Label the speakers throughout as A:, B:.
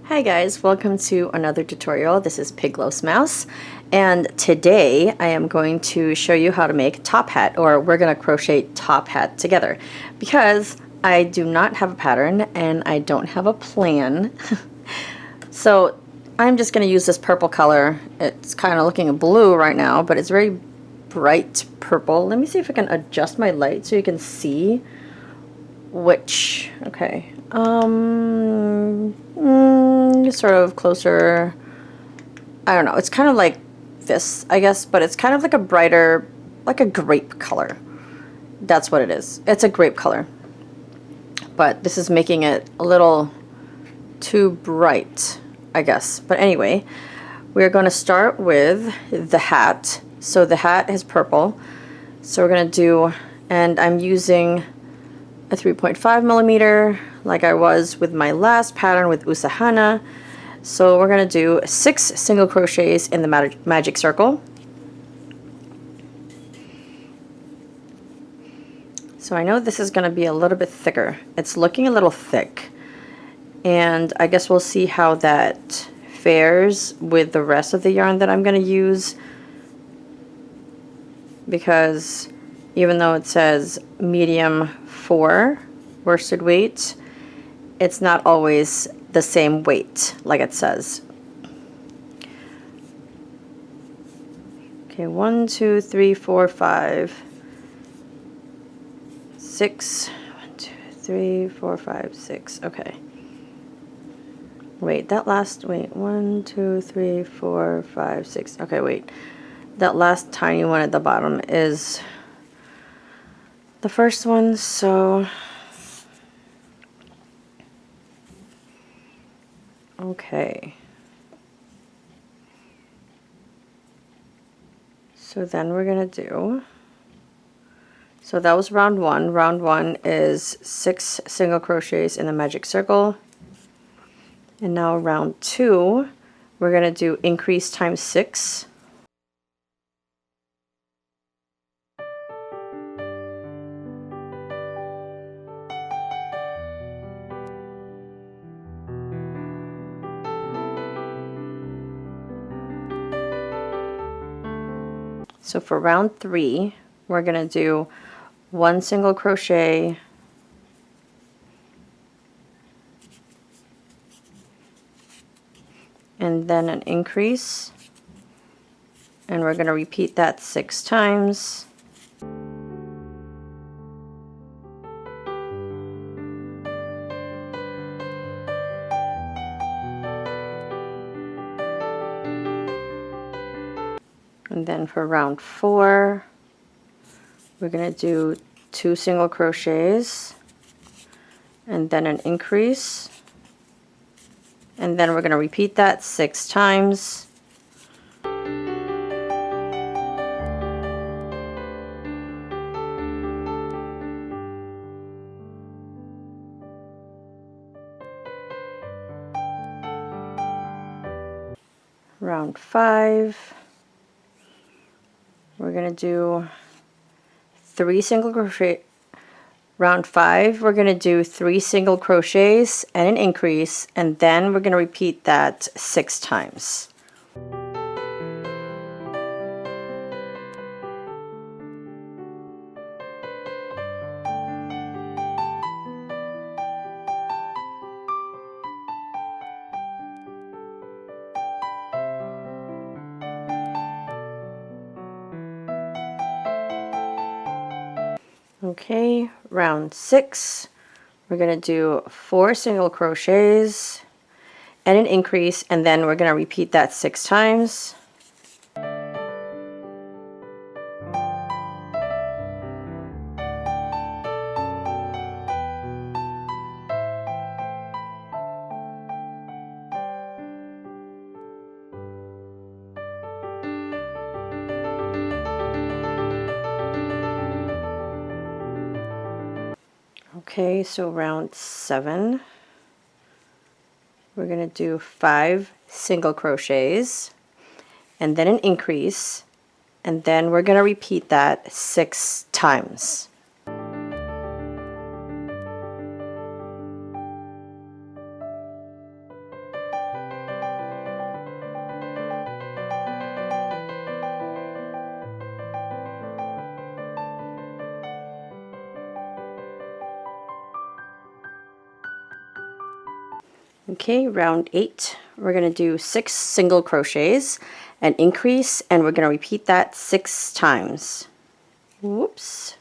A: Hi guys, welcome to another tutorial. This is Piglos Mouse, and today I am going to show you how to make top hat, or we're going to crochet top hat together because I do not have a pattern and I don't have a plan. So I'm just going to use this purple color. It's kind of looking blue right now, but it's very bright purple. Let me see if I can adjust my light so you can see which, okay. Sort of closer. I don't know. It's kind of like this, I guess, but it's kind of like a brighter, like a grape color. That's what it is. It's a grape color. But this is making it a little too bright, I guess. But anyway, we're going to start with the hat. So the hat is purple. So we're going to do, and I'm using a 3.5 millimeter like I was with my last pattern with Usahana. So we're going to do 6 single crochets in the magic circle. So I know this is going to be a little bit thicker. It's looking a little thick, and I guess we'll see how that fares with the rest of the yarn that I'm going to use, because even though it says medium 4 worsted weight, it's not always the same weight like it says. Okay, 1, 2, 3, 4, 5, 6. 1, 2, 3, 4, 5, 6. Okay. Wait, that last, wait, 1, 2, 3, 4, 5, 6. Okay, wait. That last tiny one at the bottom is the first one, so okay. So then we're gonna do, so that was round 1. Round 1 is 6 single crochets in the magic circle. And now round 2, we're gonna do increase times 6. So for round 3, we're going to do 1 single crochet, and then an increase, and we're going to repeat that 6 times. And then for round 4, we're going to do 2 single crochets and then an increase, and then we're going to repeat that 6 times. Round 5, we're going to do 3 single crochet. Round 5, we're going to do 3 single crochets and an increase, and then we're going to repeat that 6 times. Okay, round 6, we're going to do 4 single crochets and an increase, and then we're going to repeat that 6 times. Okay, so round 7, we're going to do 5 single crochets and then an increase, and then we're going to repeat that 6 times. Okay, round 8, we're going to do 6 single crochets and increase, and we're going to repeat that 6 times. Whoops.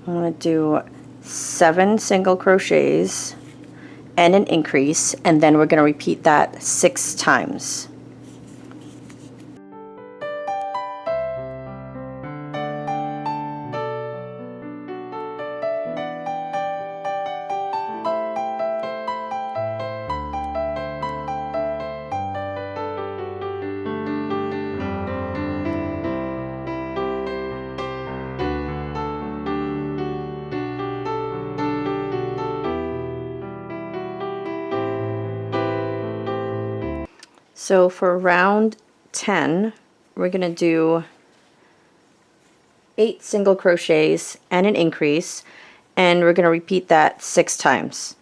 A: I'm going to do 7 single crochets and an increase, and then we're going to repeat that 6 times. So for round 10, we're going to do 8 single crochets and an increase, and we're going to repeat that 6 times.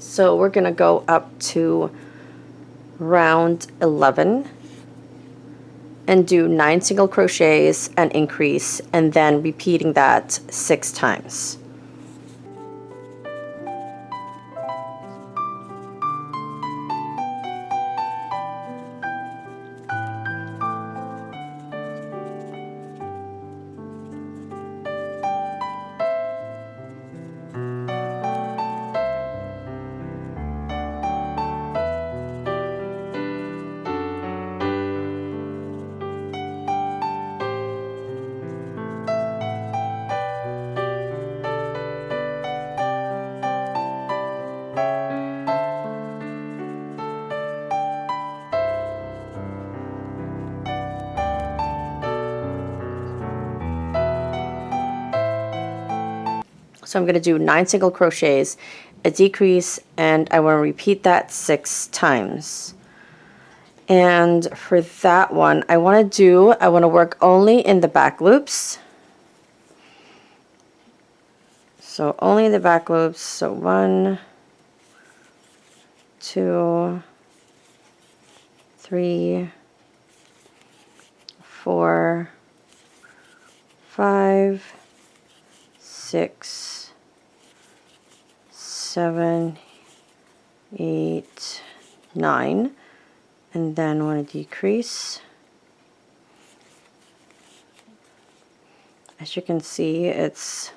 A: So we're going to go up to round 11 and do 9 single crochets and increase, and then repeating that 6 times. So I'm going to do 9 single crochets, a decrease, and I want to repeat that 6 times. And for that one, I want to work only in the back loops. So only in the back loops. So 1, 2, 3, 4, 5, 6, 7, 8, 9, and then want to decrease. As you can see, it's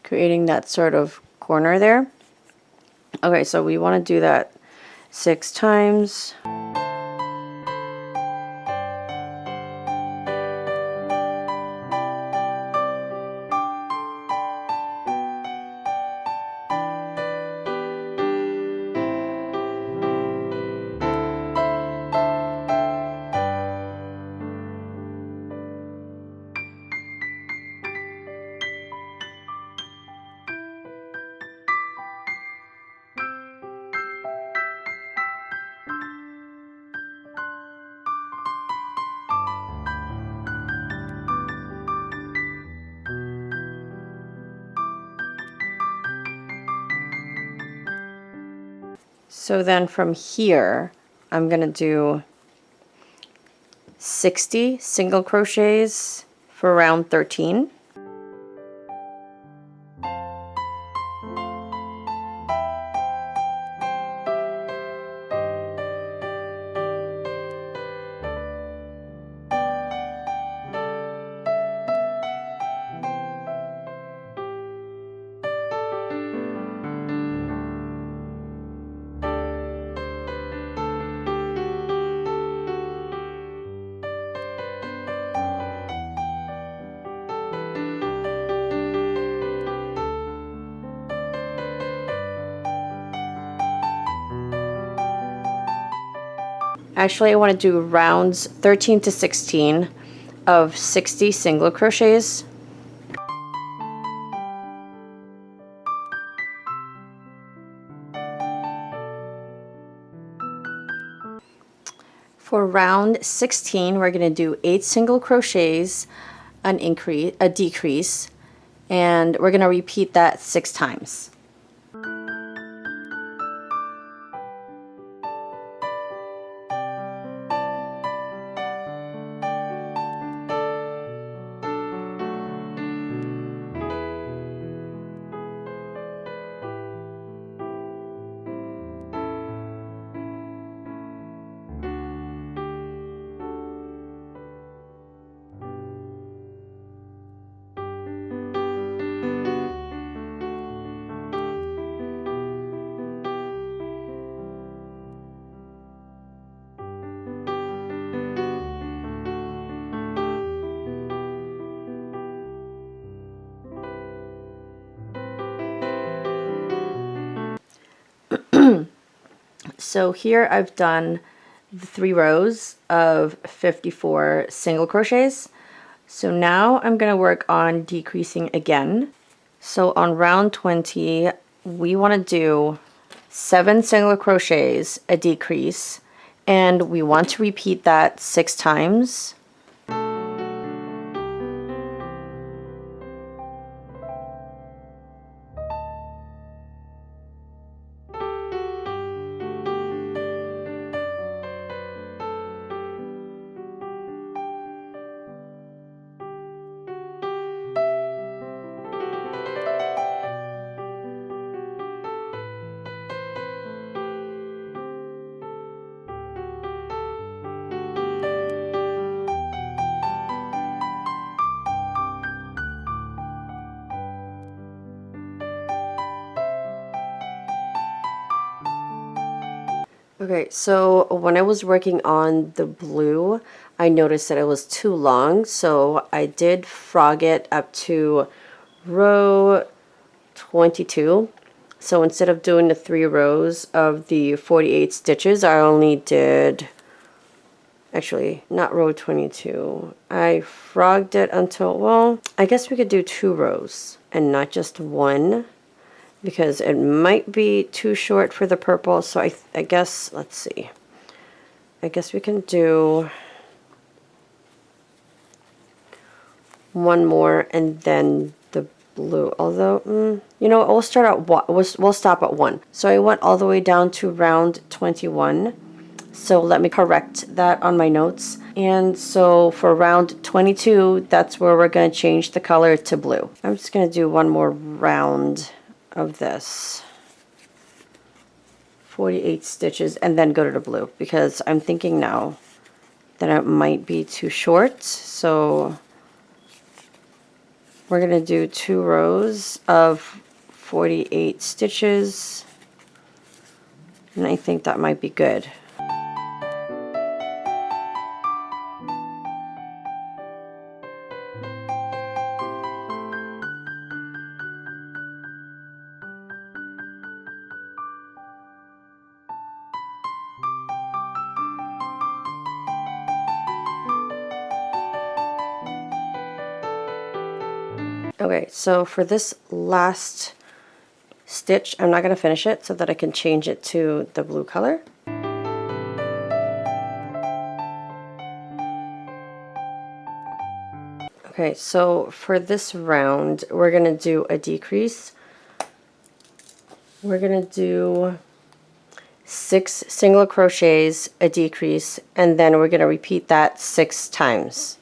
A: creating that sort of corner there. Okay, so we want to do that 6 times. So then from here, I'm going to do 60 single crochets for round 13. Actually, I want to do rounds 13 to 16 of 60 single crochets. For round 16, we're going to do 8 single crochets, a decrease, and we're going to repeat that 6 times. So here I've done the 3 rows of 54 single crochets. So now I'm going to work on decreasing again. So on round 20, we want to do 7 single crochets, a decrease, and we want to repeat that 6 times. Okay, so when I was working on the blue, I noticed that it was too long, so I did frog it up to row 22. So instead of doing the 3 rows of the 48 stitches, I only did, actually, not row 22. I frogged it until, well, I guess we could do 2 rows and not just 1, because it might be too short for the purple. So I guess, let's see, I guess we can do 1 more and then the blue, although you know, we'll start at we'll stop at 1. So I went all the way down to round 21, so let me correct that on my notes. And so for round 22, that's where we're going to change the color to blue. I'm just going to do 1 more round of this 48 stitches and then go to the blue, because I'm thinking now that it might be too short. So we're going to do 2 rows of 48 stitches, and I think that might be good. Okay, so for this last stitch, I'm not going to finish it so that I can change it to the blue color. Okay, so for this round, we're going to do a decrease. We're going to do 6 single crochets, a decrease, and then we're going to repeat that 6 times.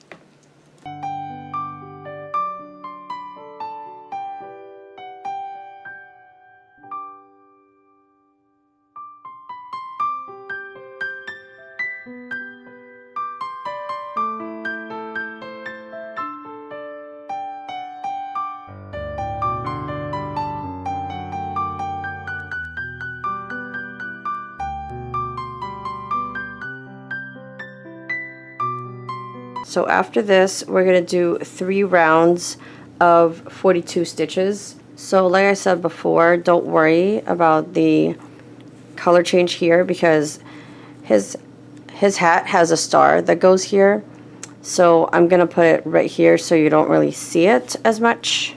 A: So after this, we're going to do 3 rounds of 42 stitches. So like I said before, don't worry about the color change here, because his his hat has a star that goes here, so I'm gonna put it right here so you don't really see it as much.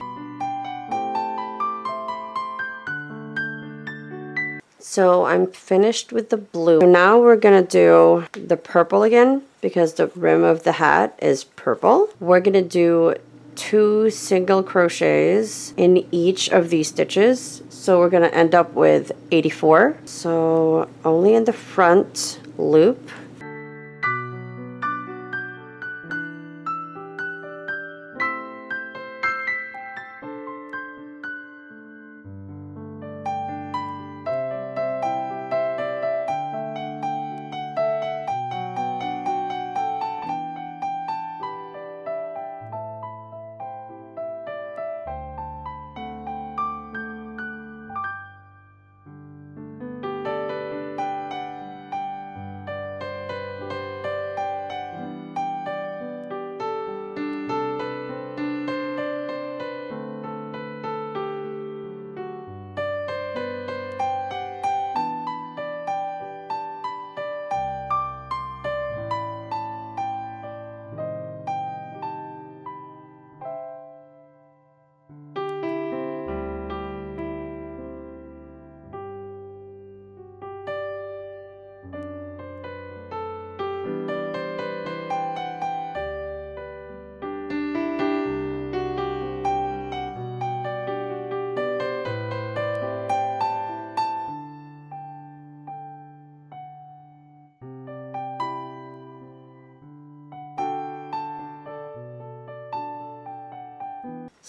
A: So I'm finished with the blue. Now we're gonna do the purple again because the rim of the hat is purple. We're gonna do 2 single crochets in each of these stitches. So we're gonna end up with 84. So only in the front loop.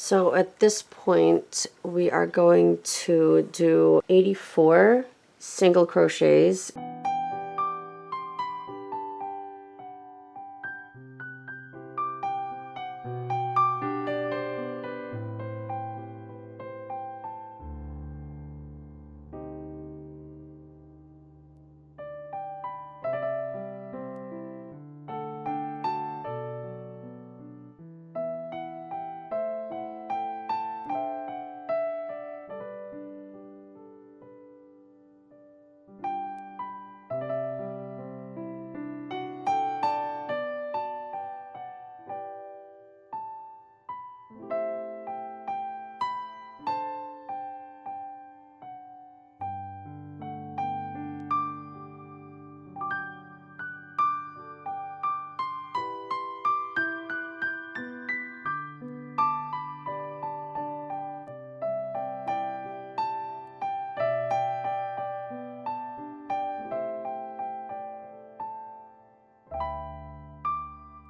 A: So at this point, we are going to do 84 single crochets.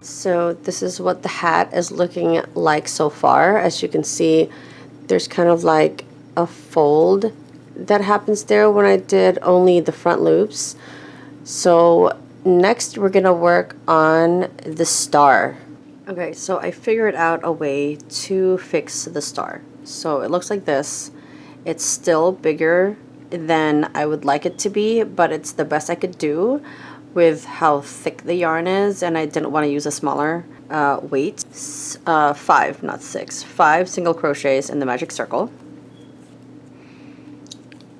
A: So this is what the hat is looking like so far. As you can see, there's kind of like a fold that happens there when I did only the front loops. So next we're gonna work on the star. Okay, so I figured out a way to fix the star. So it looks like this. It's still bigger than I would like it to be, but it's the best I could do with how thick the yarn is, and I didn't want to use a smaller weight. 5, not 6. 5 single crochets in the magic circle.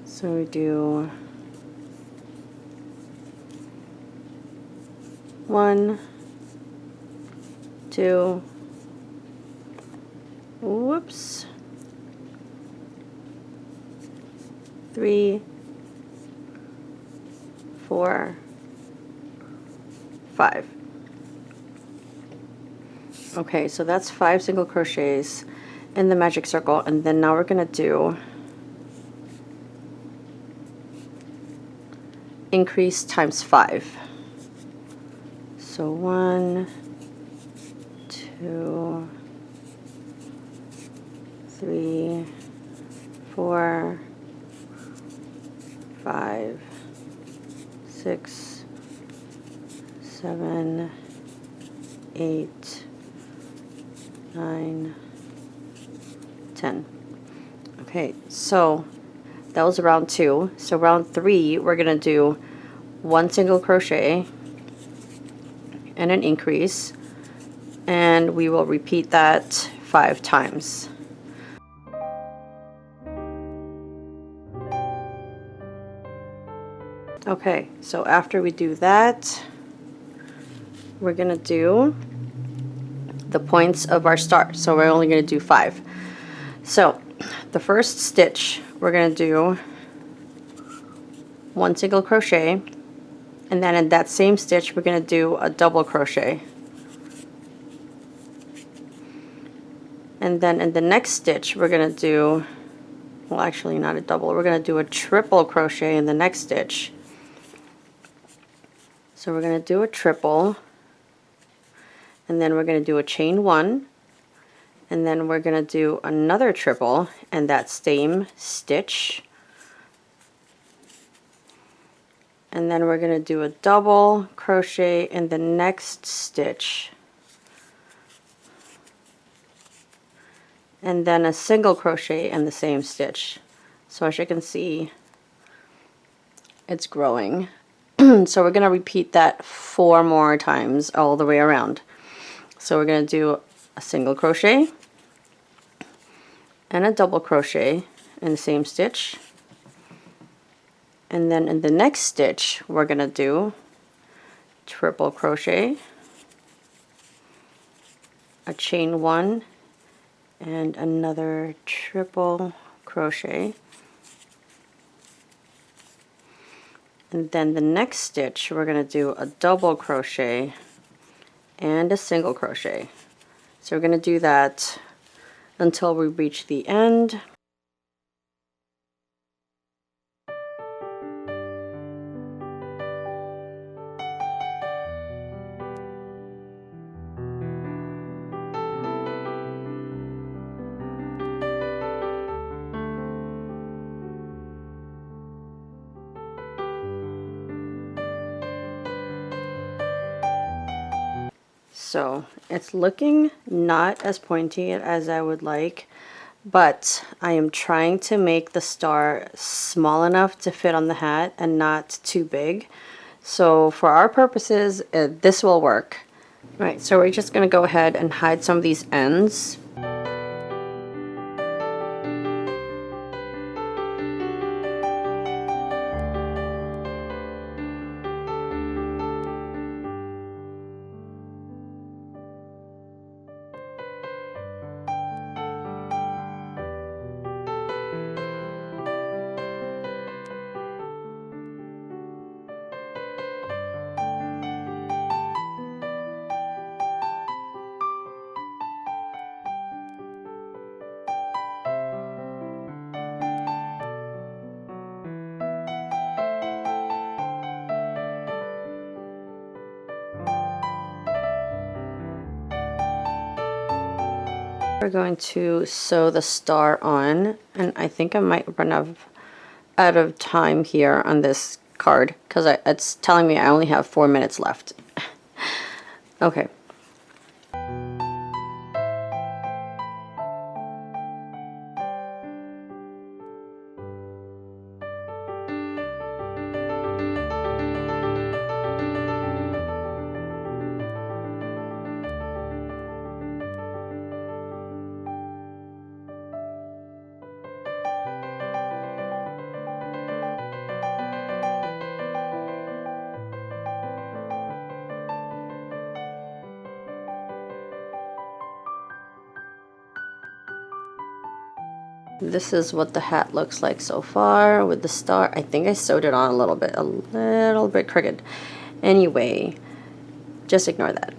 A: So we do 1, 2, whoops, 3, 4, 5. Okay, so that's 5 single crochets in the magic circle, and then now we're gonna do increase times 5. So 1, 2, 3, 4, 5, 6, 7, 8, 9, 10. Okay, so that was round 2. So round 3, we're gonna do 1 single crochet and an increase, and we will repeat that 5 times. Okay, so after we do that, we're gonna do the points of our star. So we're only gonna do 5. So the first stitch, we're gonna do 1 single crochet, and then in that same stitch we're gonna do a double crochet. And then in the next stitch we're gonna do, well, actually not a double, we're gonna do a triple crochet in the next stitch. So we're gonna do a triple, and then we're gonna do a chain 1, and then we're gonna do another triple in that same stitch, and then we're gonna do a double crochet in the next stitch, and then a single crochet in the same stitch. So as you can see, it's growing. So we're going to repeat that 4 more times all the way around. So we're going to do a single crochet and a double crochet in the same stitch, and then in the next stitch we're going to do triple crochet, a chain 1, and another triple crochet, and then the next stitch we're going to do a double crochet and a single crochet. So we're going to do that until we reach the end. So it's looking not as pointy as I would like, but I am trying to make the star small enough to fit on the hat and not too big. So for our purposes, this will work. All right, so we're just going to go ahead and hide some of these ends. We're going to sew the star on, and I think I might run out of time here on this card because it's telling me I only have 4 minutes left. Okay. This is what the hat looks like so far with the star. I think I sewed it on a little bit crooked. Anyway, just ignore that.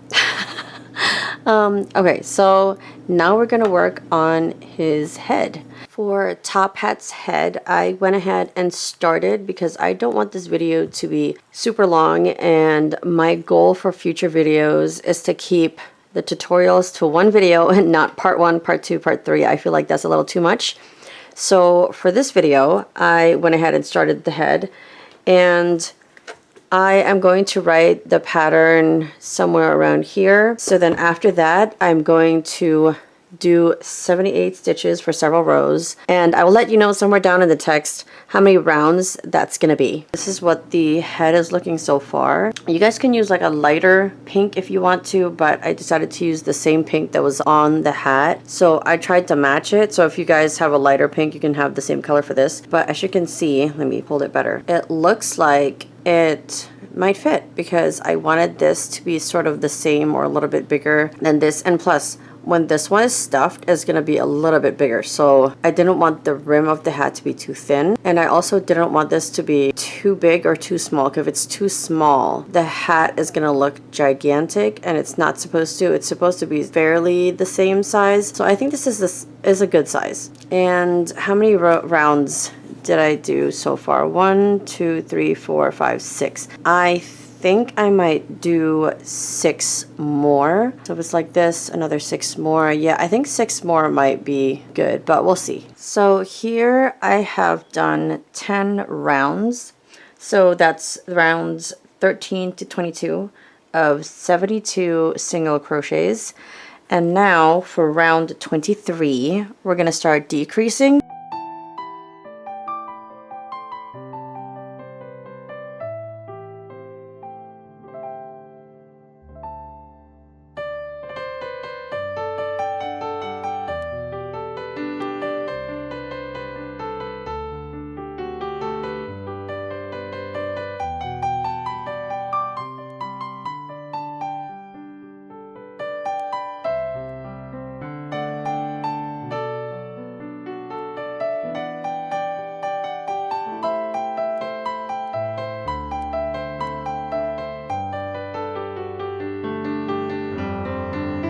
A: Okay, so now we're gonna work on his head. For Tophat's head, I went ahead and started because I don't want this video to be super long, and my goal for future videos is to keep the tutorials to one video and not part 1, part 2, part 3. I feel like that's a little too much. So for this video, I went ahead and started the head, and I am going to write the pattern somewhere around here. So then after that, I'm going to do 78 stitches for several rows, and I will let you know somewhere down in the text how many rounds that's gonna be. This is what the head is looking so far. You guys can use like a lighter pink if you want to, but I decided to use the same pink that was on the hat, so I tried to match it. So if you guys have a lighter pink, you can have the same color for this. But as you can see, let me hold it better, it looks like it might fit, because I wanted this to be sort of the same or a little bit bigger than this. And plus, when this one is stuffed, it's going to be a little bit bigger. So I didn't want the rim of the hat to be too thin. And I also didn't want this to be too big or too small. Because if it's too small, the hat is going to look gigantic, and it's not supposed to. It's supposed to be fairly the same size. So I think this is a good size. And how many rounds did I do so far? 1, 2, 3, 4, 5, 6. I think I might do 6 more. So if it's like this, another 6 more. Yeah, I think 6 more might be good, but we'll see. So here I have done 10 rounds. So that's rounds 13 to 22 of 72 single crochets. And now for round 23, we're going to start decreasing.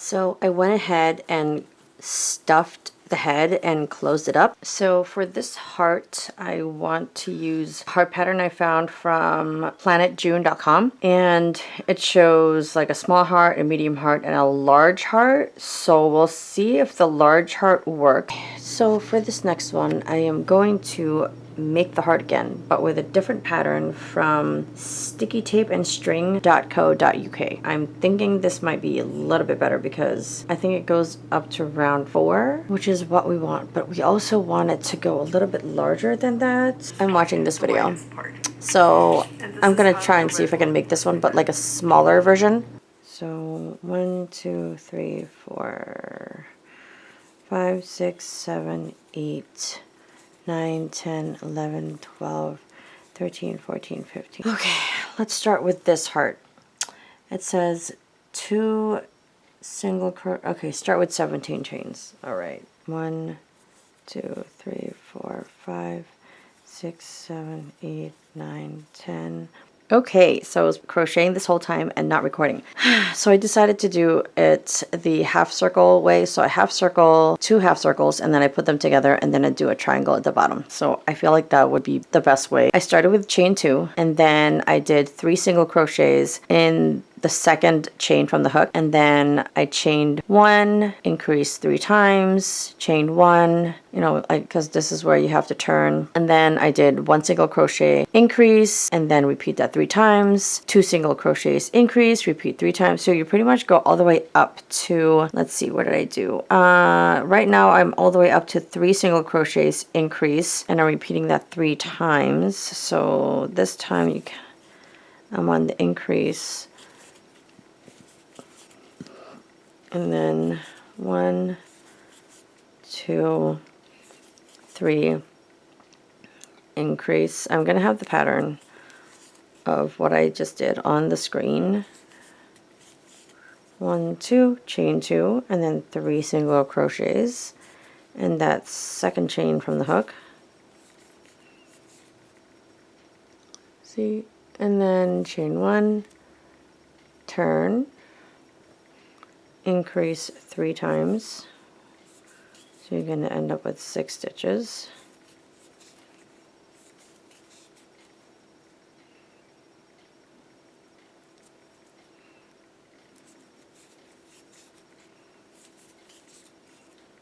A: So I went ahead and stuffed the head and closed it up. So for this heart, I want to use a heart pattern I found from planetjune.com, and it shows like a small heart, a medium heart, and a large heart. So we'll see if the large heart works. So for this next one, I am going to make the heart again, but with a different pattern from stickytapeandstring.co.uk. I'm thinking this might be a little bit better because I think it goes up to round 4, which is what we want, but we also want it to go a little bit larger than that. I'm watching this video, so I'm gonna try and see if I can make this one, but like a smaller version. So 1, 2, 3, 4, 5, 6, 7, 8, 9, 10, 11, 12, 13, 14, 15. Okay, let's start with this heart. It says 2 single okay, start with 17 chains. All right, 1, 2, 3, 4, 5, 6, 7, 8, 9, 10. Okay, so I was crocheting this whole time and not recording. So I decided to do it the half circle way. So I half circle, 2 half circles, and then I put them together, and then I do a triangle at the bottom. So I feel like that would be the best way. I started with chain 2, and then I did 3 single crochets in the second chain from the hook, and then I chained 1, increased 3 times, chained 1, you know, because this is where you have to turn, and then I did 1 single crochet, increase, and then repeat that 3 times, 2 single crochets, increase, repeat 3 times. So you pretty much go all the way up to, let's see, what did I do? Right now I'm all the way up to 3 single crochets, increase, and I'm repeating that 3 times. So this time I'm on the increase. And then 1, 2, 3, increase. I'm going to have the pattern of what I just did on the screen. 1, 2, chain 2, and then 3 single crochets. And that's second chain from the hook. See? And then chain 1, turn, increase 3 times, so you're going to end up with 6 stitches.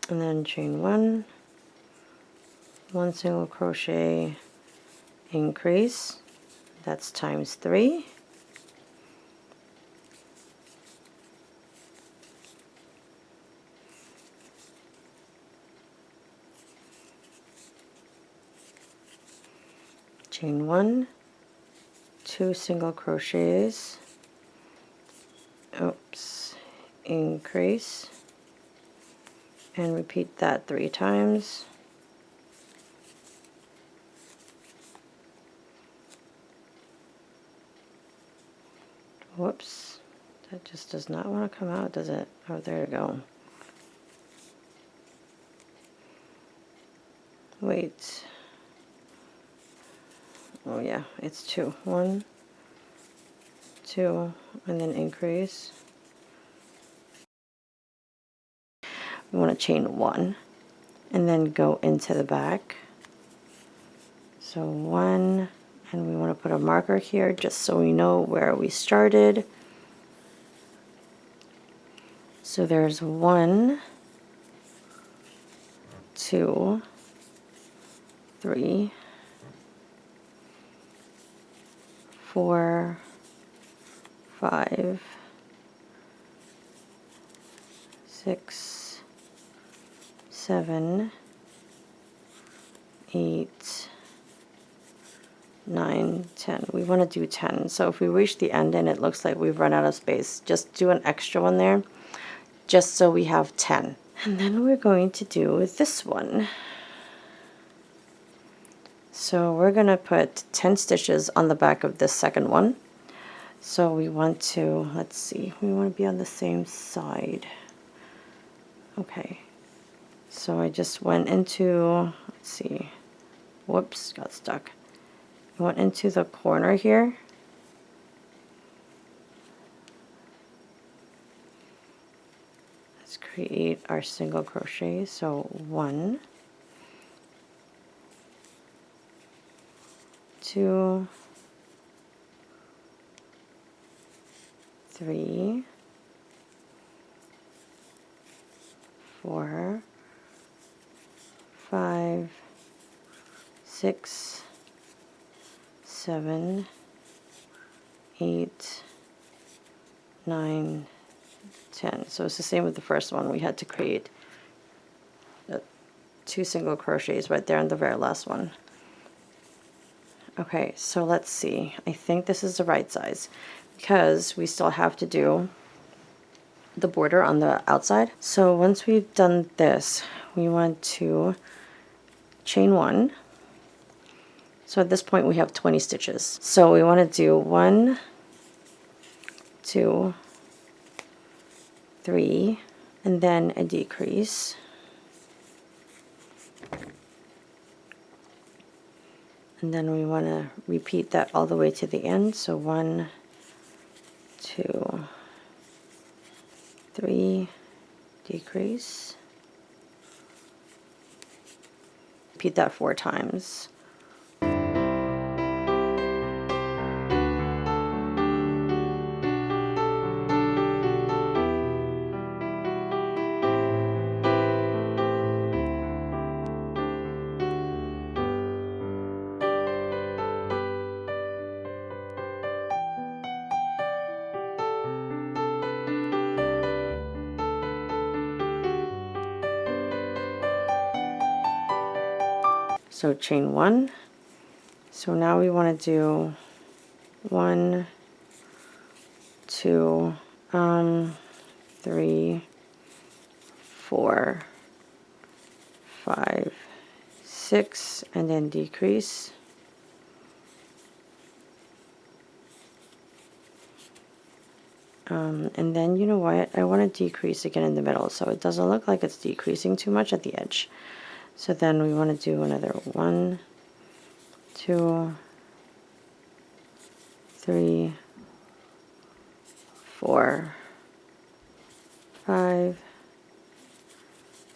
A: And then chain 1, 1 single crochet, increase, that's times 3. Chain 1, 2 single crochets, oops, increase, and repeat that 3 times. Whoops, that just does not want to come out, does it? Oh, there we go. Wait. Oh yeah, it's 2. 1, 2, and then increase. We want to chain 1 and then go into the back. So 1, and we want to put a marker here just so we know where we started. So there's 1, 2, 3, 4, 5, 6, 7, 8, 9, 10. We want to do 10. So if we reach the end and it looks like we've run out of space, just do an extra one there, just so we have 10. And then we're going to do this one. So we're going to put 10 stitches on the back of this second one. So we want to, let's see, we want to be on the same side. Okay. So I just went into, let's see, whoops, got stuck. I went into the corner here. Let's create our single crochet. So 1, 2, 3, 4, 5, 6, 7, 8, 9, 10. So it's the same with the first one. We had to create 2 single crochets right there on the very last one. Okay, so let's see. I think this is the right size because we still have to do the border on the outside. So once we've done this, we want to chain 1. So at this point we have 20 stitches. So we want to do 1, 2, 3, and then a decrease. And then we want to repeat that all the way to the end. So 1, 2, 3, decrease. Repeat that 4 times. So chain 1. So now we want to do 1, 2, 3, 4, 5, 6, and then decrease. And then, you know what, I want to decrease again in the middle so it doesn't look like it's decreasing too much at the edge. So then we want to do another 1, 2, 3, 4, 5,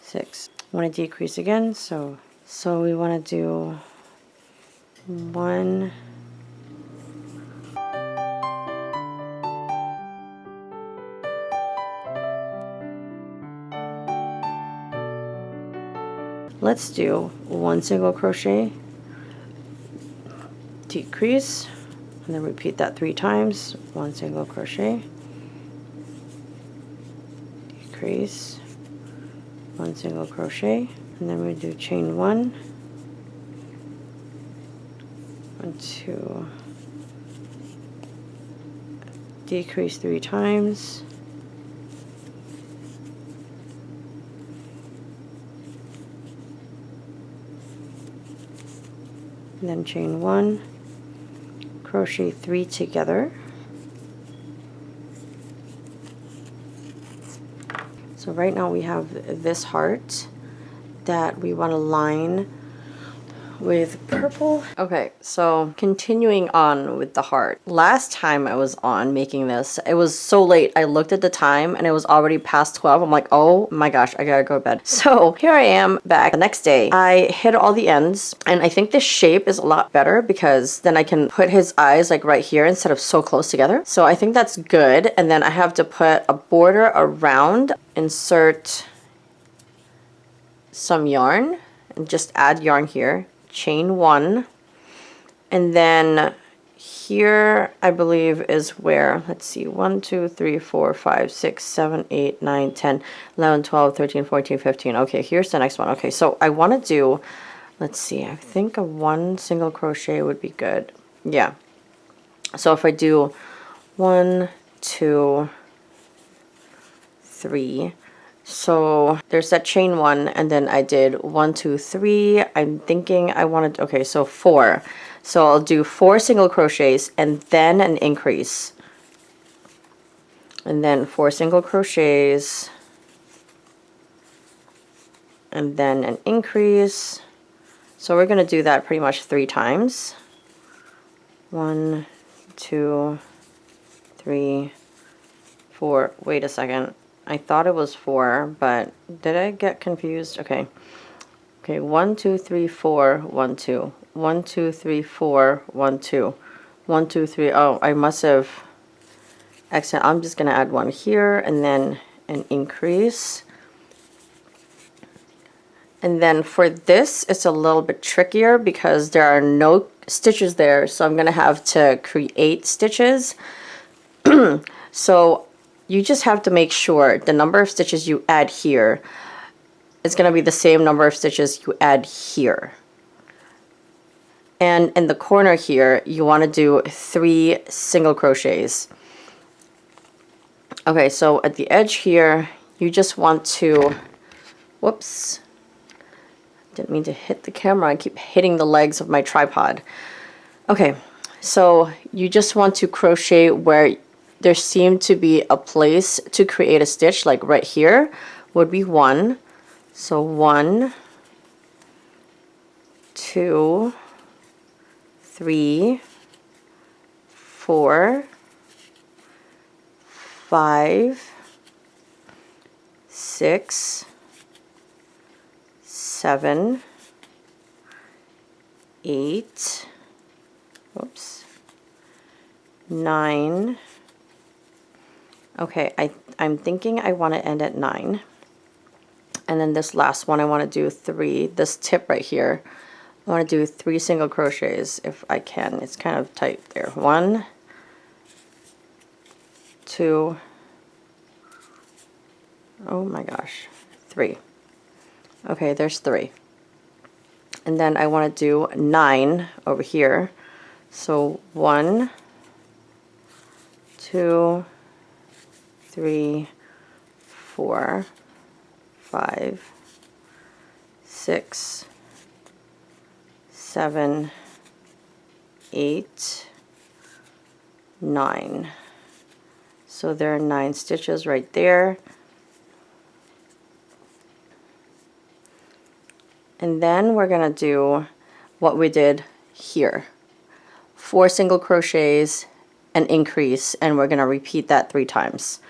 A: 6. I want to decrease again, so we want to do 1, let's do 1 single crochet, decrease, and then repeat that 3 times. 1 single crochet, decrease, 1 single crochet, and then we do chain 1, 1, 2, decrease 3 times, and then chain 1, crochet 3 together, So right now we have this heart that we want to line with purple. Okay, so continuing on with the heart. Last time I was on making this, it was so late. I looked at the time and it was already past 12. I'm like, oh my gosh, I gotta go to bed. So here I am back the next day. I hit all the ends and I think this shape is a lot better because then I can put his eyes like right here instead of so close together. So I think that's good. And then I have to put a border around, insert some yarn and just add yarn here. Chain 1, and then here I believe is where, let's see, 1 2 3 4 5 6 7 8 9 10 11 12 13 14 15. Okay, here's the next one. Okay, so I want to do, let's see, I think a 1 single crochet would be good. Yeah, so if I do 1 2 3, so there's that chain 1, and then I did 1 2 3. I'm thinking I wanted, okay, so 4. So I'll do 4 single crochets and then an increase, and then 4 single crochets and then an increase. So we're going to do that pretty much 3 times. 1 2 3 4. Wait a second, I thought it was 4, but did I get confused? Okay. Okay, 1 2 3 4 1 2. 1 2 3 4 1 2. 1 2 3. Oh, I must have accident. I'm just going to add 1 here and then an increase. And then for this, it's a little bit trickier because there are no stitches there, so I'm going to have to create stitches. So you just have to make sure the number of stitches you add here is going to be the same number of stitches you add here. And in the corner here, you want to do 3 single crochets. Okay, so at the edge here, you just want to, whoops, didn't mean to hit the camera. I keep hitting the legs of my tripod. Okay, so you just want to crochet where there seemed to be a place to create a stitch, like right here would be 1. So 1 2 3 4 5 6 7 8, whoops, 9. Okay, I'm thinking I want to end at 9. And then this last one I want to do 3. This tip right here, I want to do 3 single crochets if I can. It's kind of tight there. 1 2, oh my gosh, 3. Okay, there's 3. And then I want to do 9 over here. So 1 2 3 4 5 6 7 8 9. So there are 9 stitches right there. And then we're going to do what we did here. 4 single crochets, an increase, and we're going to repeat that 3 times.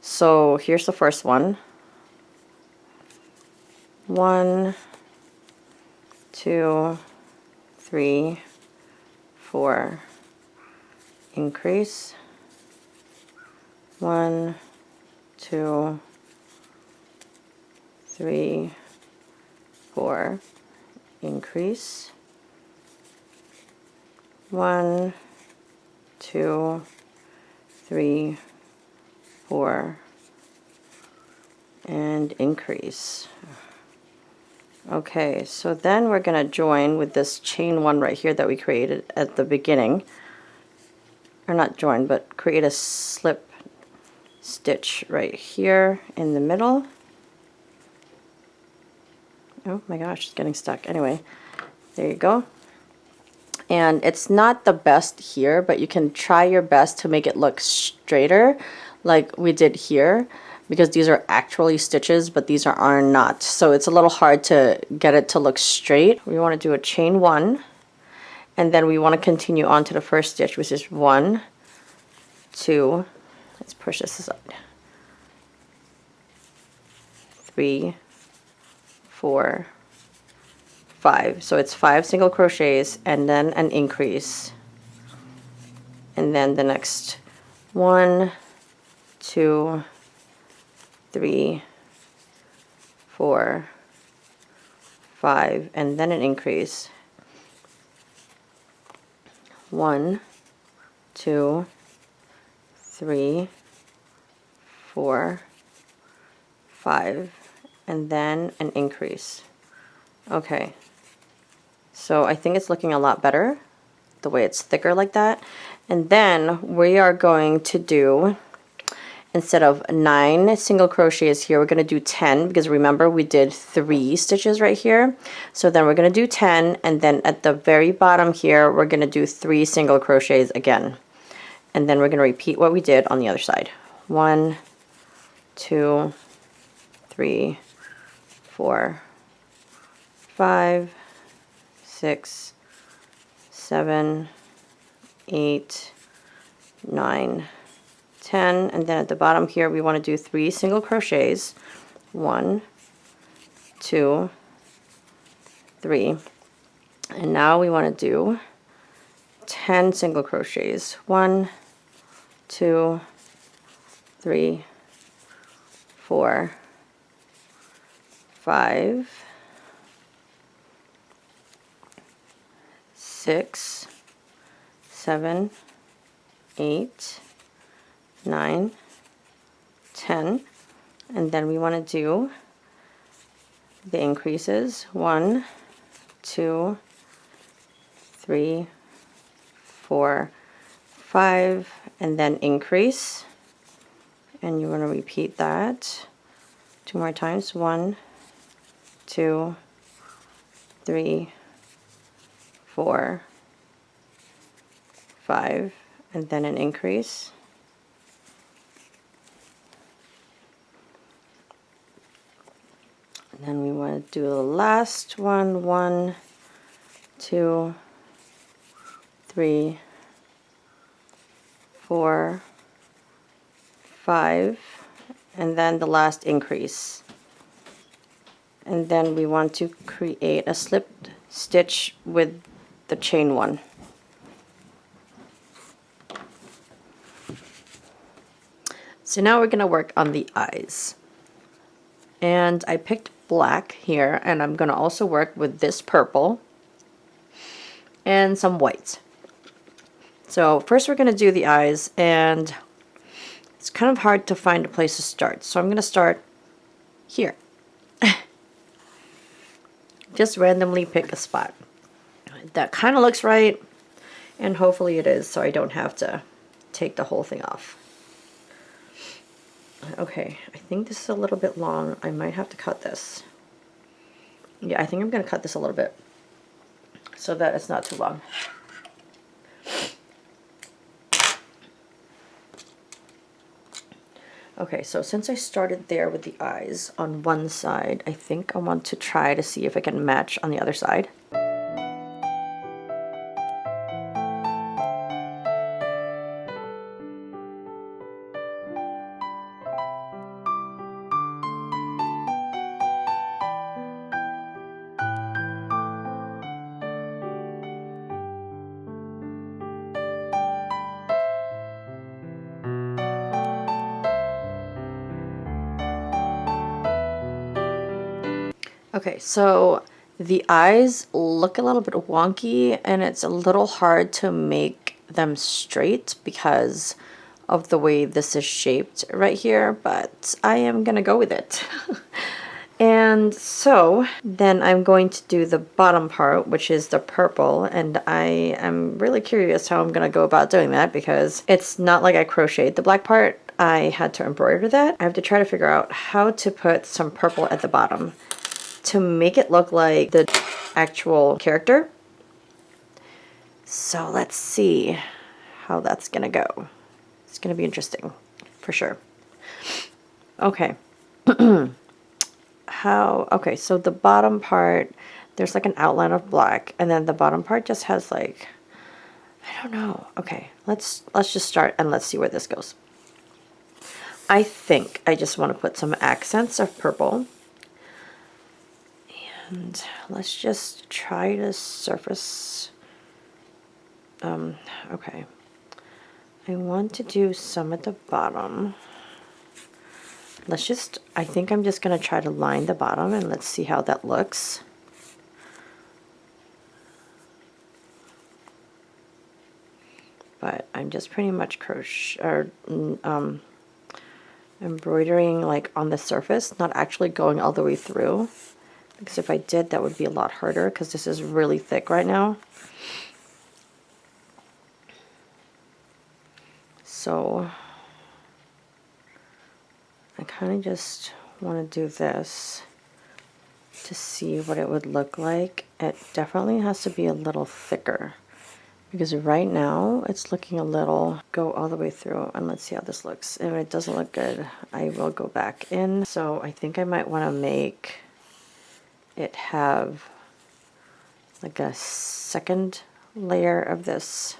A: So here's the first one. 1 2 3 4, increase. 1 2 3 4, increase. 1 2 3 4, and increase. Okay, so then we're going to join with this chain 1 right here that we created at the beginning, or not join, but create a slip stitch right here in the middle. Oh my gosh, it's getting stuck. Anyway, there you go. And it's not the best here, but you can try your best to make it look straighter like we did here. because these are actually stitches, but these are not. So it's a little hard to get it to look straight. We want to do a chain 1, and then we want to continue on to the first stitch, which is 1, 2, let's push this aside, 3, 4, 5. So it's 5 single crochets and then an increase. And then the next 1, 2, 3, 4, 5, and then an increase. 1, 2, 3, 4, 5, and then an increase. Okay, so I think it's looking a lot better the way it's thicker like that. And then we are going to do, instead of 9 single crochets here, we're going to do 10, because remember we did 3 stitches right here. So then we're going to do 10, and then at the very bottom here we're going to do 3 single crochets again. And then we're going to repeat what we did on the other side. 1, 2, 3, 4, 5, 6, 7, 8, 9, 10, and then at the bottom here we want to do 3 single crochets. 1, 2, 3, and now we want to do 10 single crochets. 1, 2, 3, 4, 5, 6, 7, 8, 9, 10, and then we want to do the increases. 1, 2, 3, 4, 5, and then increase. And you want to repeat that 2 more times. 1, 2, 3, 4, 5, and then an increase. And then we want to do the last one. 1, 2, 3, 4, 5, and then the last increase. And then we want to create a slip stitch with the chain 1. So now we're going to work on the eyes. And I picked black here, and I'm going to also work with this purple and some whites. So first we're going to do the eyes, and it's kind of hard to find a place to start. So I'm going to start here. Just randomly pick a spot that kind of looks right, and hopefully it is, so I don't have to take the whole thing off. Okay, I think this is a little bit long. I might have to cut this. Yeah, I think I'm going to cut this a little bit so that it's not too long. Okay, so since I started there with the eyes on one side, I think I want to try to see if I can match on the other side. Okay, so the eyes look a little bit wonky, and it's a little hard to make them straight because of the way this is shaped right here, but I am gonna go with it. And so then I'm going to do the bottom part, which is the purple, and I am really curious how I'm gonna go about doing that because it's not like I crocheted the black part. I had to embroider that. I have to try to figure out how to put some purple at the bottom to make it look like the actual character. So let's see how that's gonna go. It's gonna be interesting for sure. Okay. Okay, so the bottom part, there's like an outline of black, and then the bottom part just has like, I don't know. Okay, let's just start and let's see where this goes. I think I just want to put some accents of purple. And let's just try to surface. Okay. I want to do some at the bottom. I think I'm just going to try to line the bottom and let's see how that looks. But I'm just pretty much embroidering like on the surface, not actually going all the way through. Because if I did, that would be a lot harder because this is really thick right now. So I kind of just want to do this to see what it would look like. It definitely has to be a little thicker because right now it's looking a little, go all the way through, and let's see how this looks. If it doesn't look good, I will go back in. So I think I might want to make it have like a second layer of this.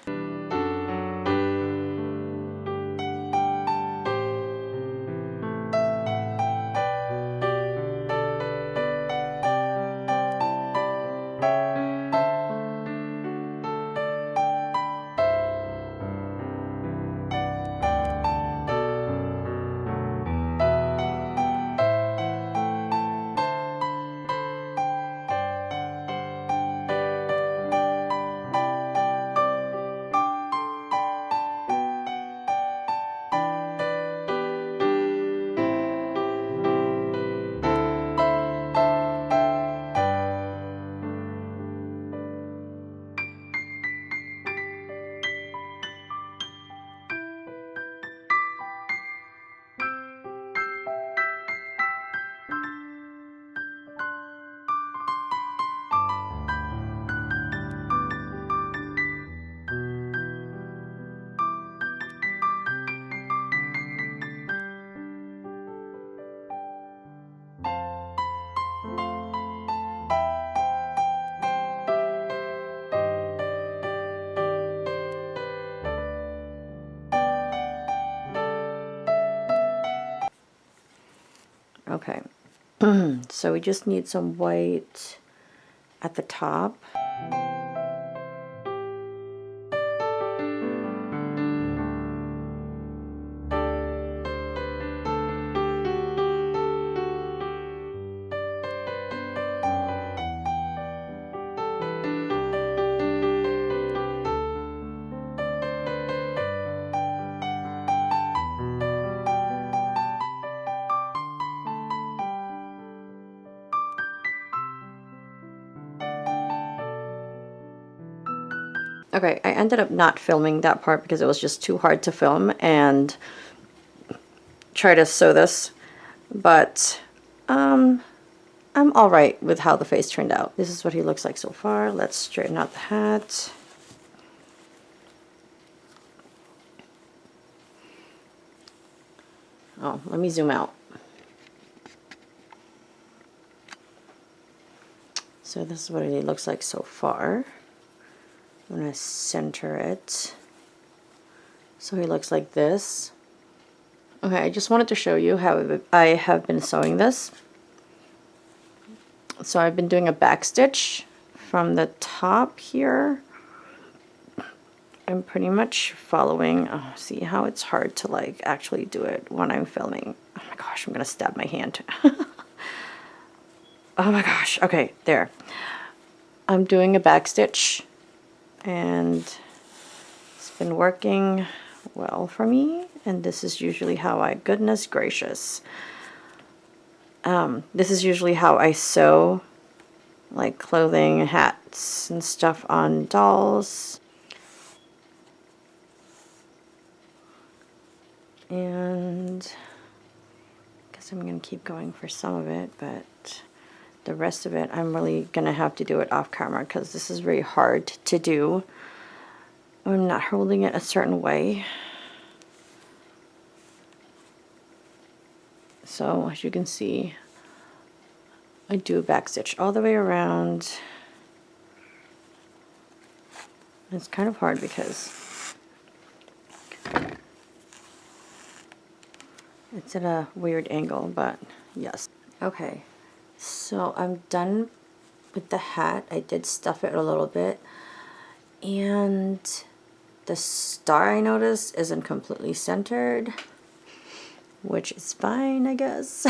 A: Okay, so we just need some white at the top. Okay, I ended up not filming that part because it was just too hard to film and try to sew this, but I'm all right with how the face turned out. This is what he looks like so far. Let's straighten out the hat. Oh, let me zoom out. So this is what he looks like so far. I'm going to center it so he looks like this. Okay, I just wanted to show you how I have been sewing this. So I've been doing a back stitch from the top here. I'm pretty much following, oh, see how it's hard to like actually do it when I'm filming. Oh my gosh, I'm going to stab my hand. Oh my gosh, okay, there. I'm doing a back stitch and it's been working well for me, and this is usually how I, goodness gracious, this is usually how I sew like clothing, hats, and stuff on dolls. And I guess I'm going to keep going for some of it, but the rest of it I'm really going to have to do it off camera because this is very hard to do. I'm not holding it a certain way. So as you can see, I do a back stitch all the way around. It's kind of hard because it's at a weird angle, but yes. Okay, so I'm done with the hat. I did stuff it a little bit, and the star I noticed isn't completely centered, which is fine, I guess.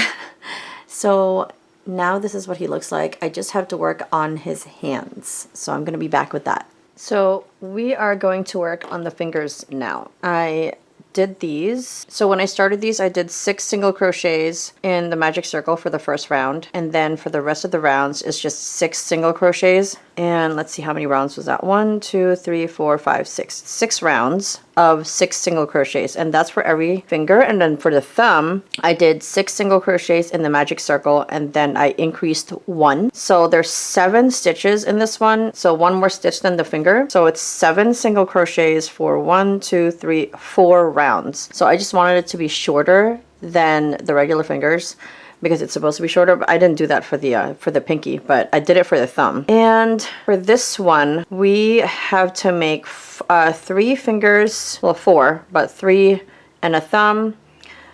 A: So now this is what he looks like. I just have to work on his hands. So I'm going to be back with that. So we are going to work on the fingers now. I did these. So when I started these, I did 6 single crochets in the magic circle for the first round. And then for the rest of the rounds, it's just 6 single crochets. And let's see, how many rounds was that? 1, 2, 3, 4, 5, 6. 6 rounds of 6 single crochets, and that's for every finger. And then for the thumb, I did 6 single crochets in the magic circle, and then I increased 1. So there's 7 stitches in this one, so 1 more stitch than the finger. So it's 7 single crochets for 1, 2, 3, 4 rounds. So I just wanted it to be shorter than the regular fingers, because it's supposed to be shorter, but I didn't do that for the pinky, but I did it for the thumb. And for this one, we have to make 3 fingers, well 4, but 3 and a thumb.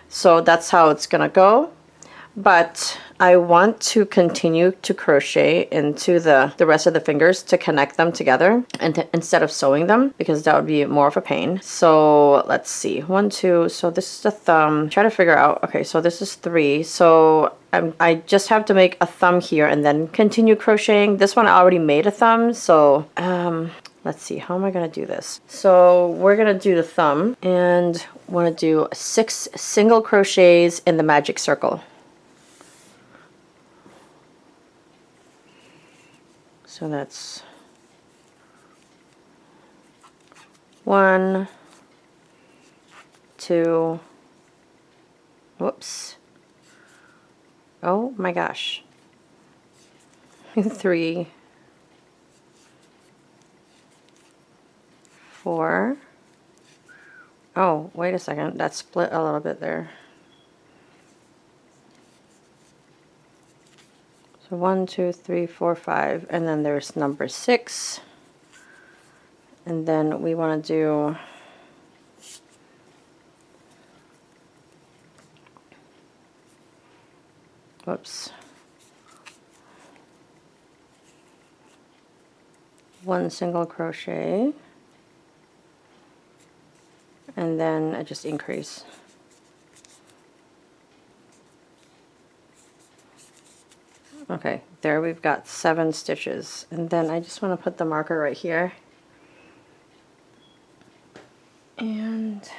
A: So that's how it's gonna go. But I want to continue to crochet into the rest of the fingers to connect them together, and instead of sewing them, because that would be more of a pain. So let's see, 1, 2, so this is the thumb. Try to figure out, okay, so this is 3. So I just have to make a thumb here and then continue crocheting. This one I already made a thumb, so let's see, how am I gonna do this? So we're gonna do the thumb, and want to do 6 single crochets in the magic circle. So that's 1, 2, whoops, oh my gosh, 3, 4, oh, wait a second, that split a little bit there. So 1, 2, 3, 4, 5, and then there's number 6. And then we want to do whoops, 1 single crochet, and then I just increase. Okay, there we've got 7 stitches, and then I just want to put the marker right here, and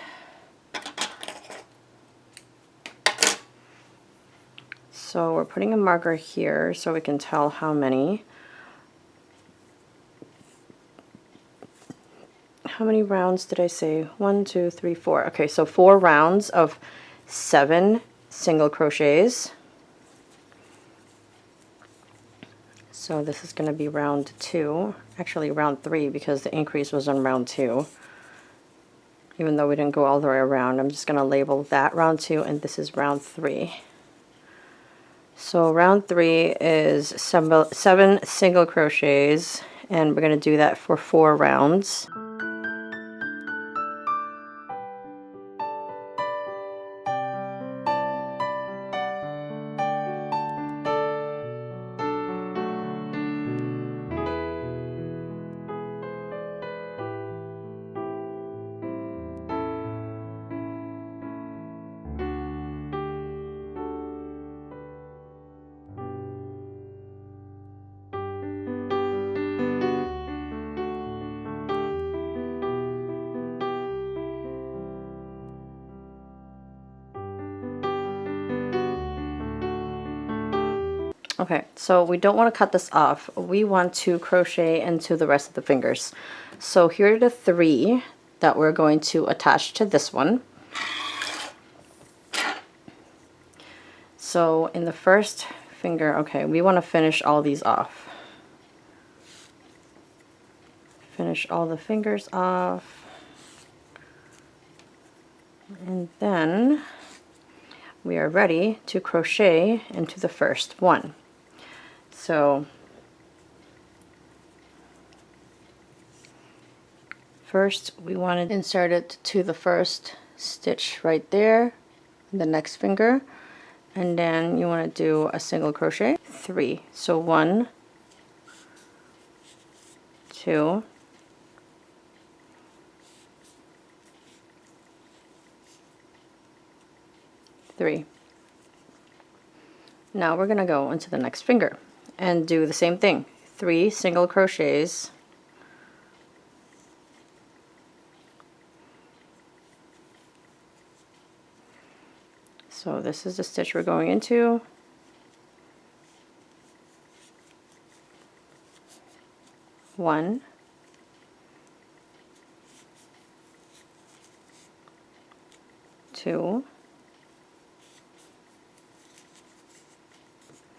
A: so we're putting a marker here so we can tell how many rounds did I say? 1, 2, 3, 4. Okay, so 4 rounds of 7 single crochets. So this is going to be round 2, actually round 3, because the increase was on round 2. Even though we didn't go all the way around, I'm just going to label that round 2, and this is round 3. So round 3 is 7 single crochets, and we're going to do that for 4 rounds. Okay, so we don't want to cut this off. We want to crochet into the rest of the fingers. So here are the 3 that we're going to attach to this one. So in the first finger, okay, we want to finish all these off. Finish all the fingers off. And then we are ready to crochet into the first one. So first we want to insert it to the first stitch right there, the next finger, and then you want to do a single crochet, 3. So 1, 2, 3. Now we're going to go into the next finger and do the same thing, 3 single crochets, so this is the stitch we're going into. 1, 2,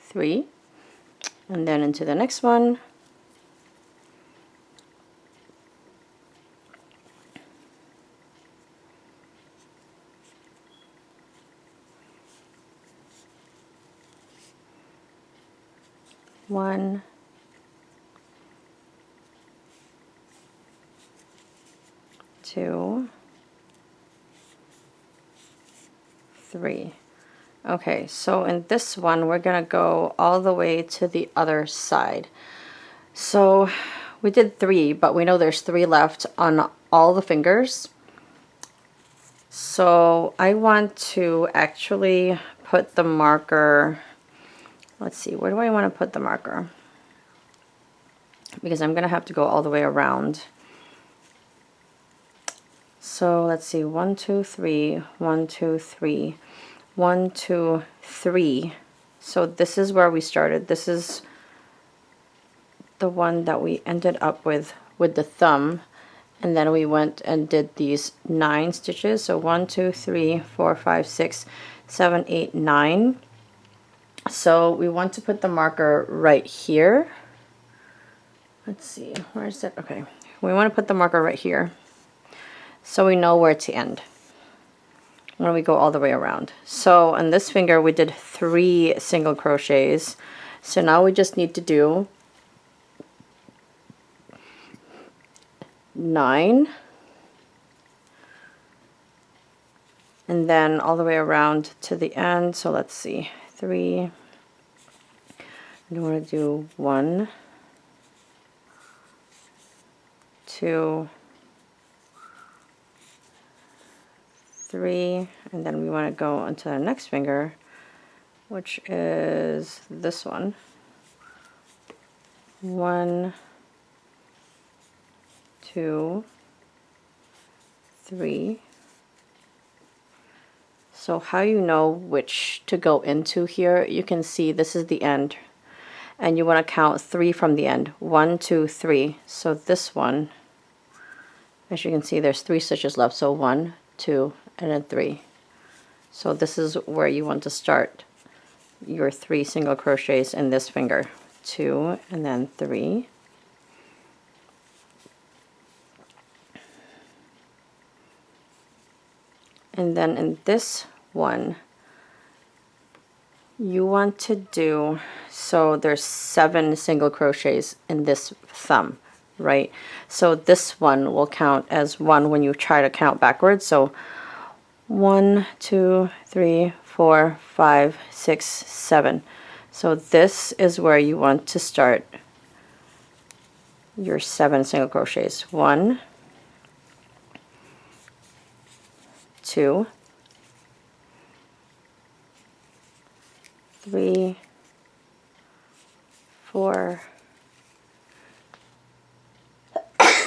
A: 3, and then into the next one. 1, 2, 3. Okay, so in this one we're gonna go all the way to the other side. So we did 3, but we know there's 3 left on all the fingers. So I want to actually put the marker, let's see, where do I want to put the marker? Because I'm gonna have to go all the way around. So let's see, 1, 2, 3, 1, 2, 3, 1, 2, 3. So this is where we started. This is the one that we ended up with the thumb, and then we went and did these 9 stitches. So 1, 2, 3, 4, 5, 6, 7, 8, 9. So we want to put the marker right here. Let's see, where is it? Okay, we want to put the marker right here so we know where to end when we go all the way around. So on this finger we did 3 single crochets. So now we just need to do 9, and then all the way around to the end. So let's see, 3, you want to do 1, 2, 3, and then we want to go onto the next finger, which is this one. 1, 2, 3. So how you know which to go into here, you can see this is the end, and you want to count 3 from the end. 1, 2, 3. So this one, as you can see, there's 3 stitches left. So 1, 2, and then 3. So this is where you want to start your 3 single crochets in this finger. 2 and then 3. And then in this one, you want to do, so there's 7 single crochets in this thumb, right? So this one will count as 1 when you try to count backwards. So 1, 2, 3, 4, 5, 6, 7. So this is where you want to start your 7 single crochets. 1, 2, 3, 4,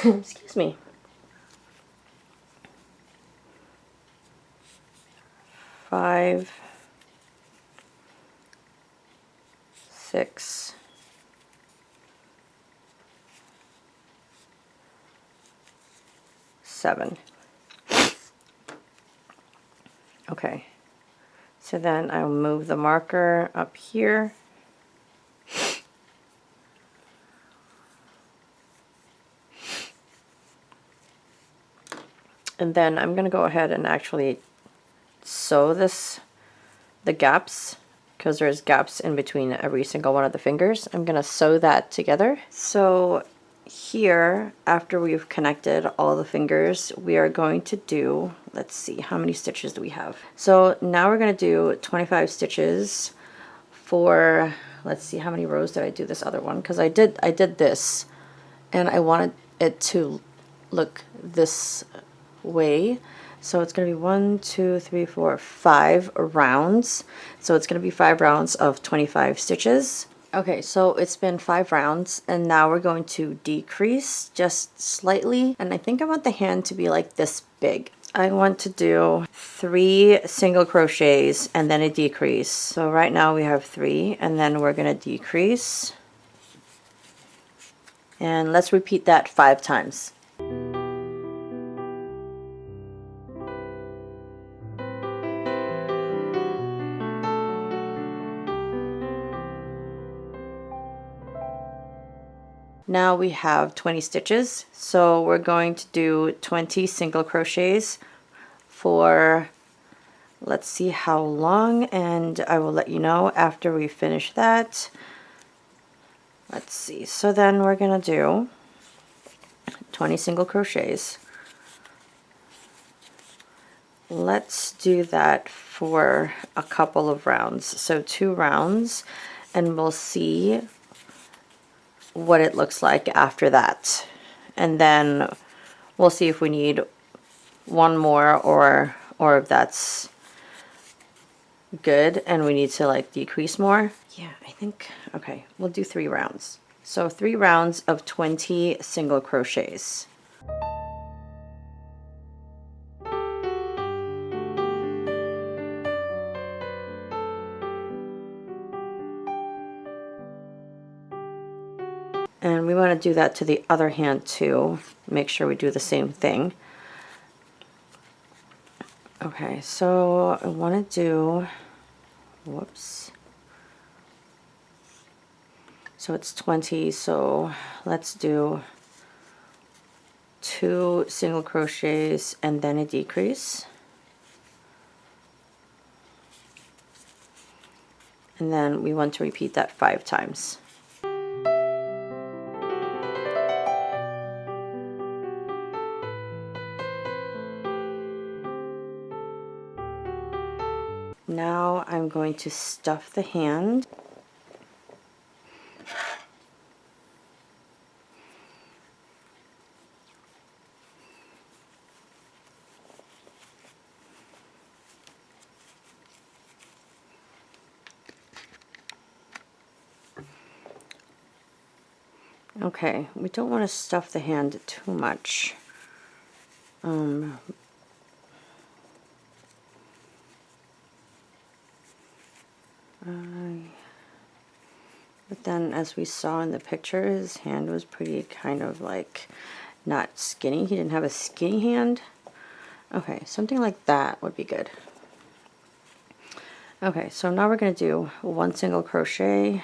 A: excuse me, 5, 6, 7. Okay, so then I'll move the marker up here. And then I'm going to go ahead and actually sew this the gaps, because there's gaps in between every single one of the fingers. I'm gonna sew that together. So here, after we've connected all the fingers, we are going to do, let's see, how many stitches do we have? So now we're gonna do 25 stitches for, let's see, how many rows did I do this other one? Because I did this, and I wanted it to look this way. So it's going to be 1, 2, 3, 4, 5 rounds. So it's going to be 5 rounds of 25 stitches. Okay, so it's been 5 rounds, and now we're going to decrease just slightly. And I think I want the hand to be like this big. I want to do 3 single crochets and then a decrease. So right now we have 3, and then we're going to decrease. And let's repeat that 5 times. Now we have 20 stitches, so we're going to do 20 single crochets for, let's see how long, and I will let you know after we finish that. Let's see, so then we're gonna do 20 single crochets. Let's do that for a couple of rounds, so 2 rounds, and we'll see what it looks like after that. And then we'll see if we need one more or if that's good and we need to like decrease more. Yeah, I think, okay, we'll do 3 rounds. So 3 rounds of 20 single crochets. And we want to do that to the other hand too. Make sure we do the same thing. Okay, so I want to do, whoops. So it's 20, so let's do 2 single crochets and then a decrease. And then we want to repeat that 5 times. Now I'm going to stuff the hand. Okay, we don't want to stuff the hand too much. But then as we saw in the picture, his hand was pretty kind of like not skinny. He didn't have a skinny hand. Okay, something like that would be good. Okay, so now we're going to do 1 single crochet.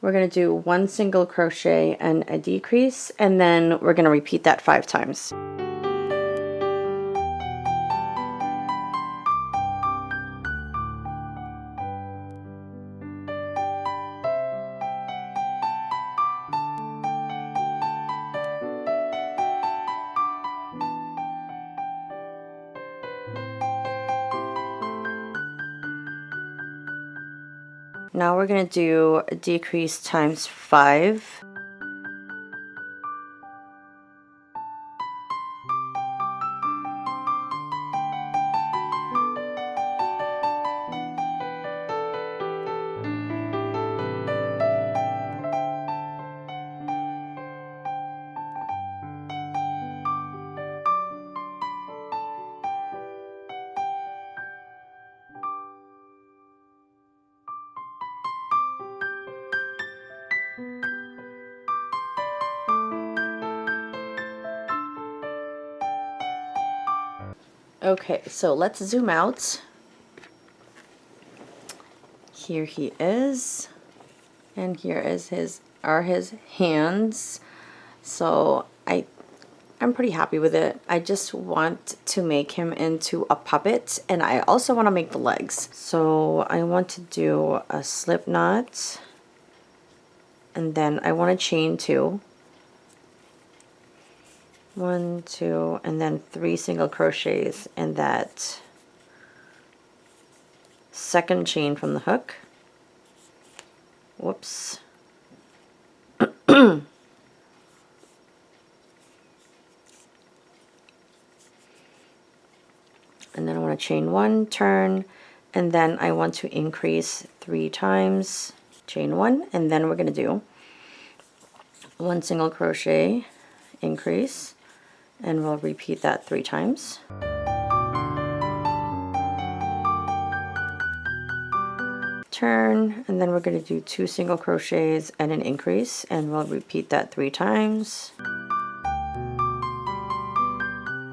A: We're going to do 1 single crochet and a decrease, and then we're going to repeat that 5 times. Now we're going to do a decrease times 5. Okay, so let's zoom out. Here he is, and here is his hands. So I I'm pretty happy with it. I just want to make him into a puppet, and I also want to make the legs. So I want to do a slip knot, and then I want to chain 2. 1, 2, and then 3 single crochets in that second chain from the hook. Whoops. And then I want to chain 1, turn, and then I want to increase 3 times, chain 1, and then we're going to do 1 single crochet, increase, and we'll repeat that 3 times. Turn, and then we're going to do 2 single crochets and an increase, and we'll repeat that 3 times.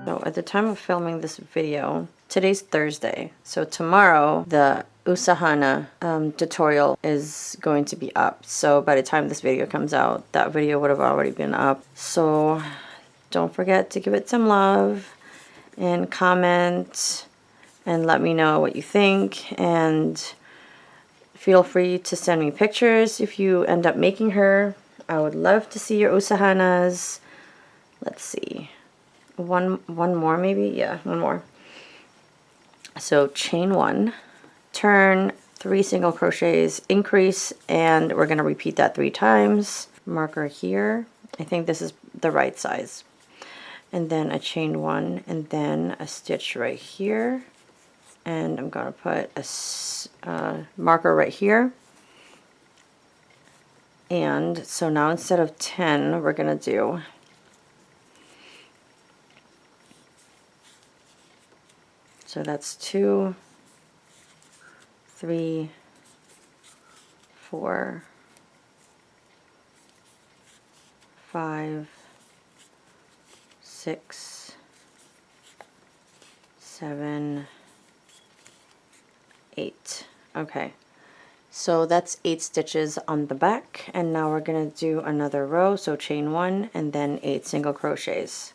A: So at the time of filming this video, today's Thursday, so tomorrow the Usahana tutorial is going to be up. So by the time this video comes out, that video would have already been up. So don't forget to give it some love and comment and let me know what you think, and feel free to send me pictures if you end up making her. I would love to see your Usahanas. Let's see. One more maybe? Yeah, one more. So chain 1, turn, 3 single crochets, increase, and we're going to repeat that 3 times. Marker here. I think this is the right size. And then a chain 1, and then a stitch right here. And I'm going to put a marker right here. And so now instead of 10, we're going to do 2, 3, 4, 5, 6, 7, 8. Okay, so that's 8 stitches on the back, and now we're going to do another row, so chain 1 and then 8 single crochets.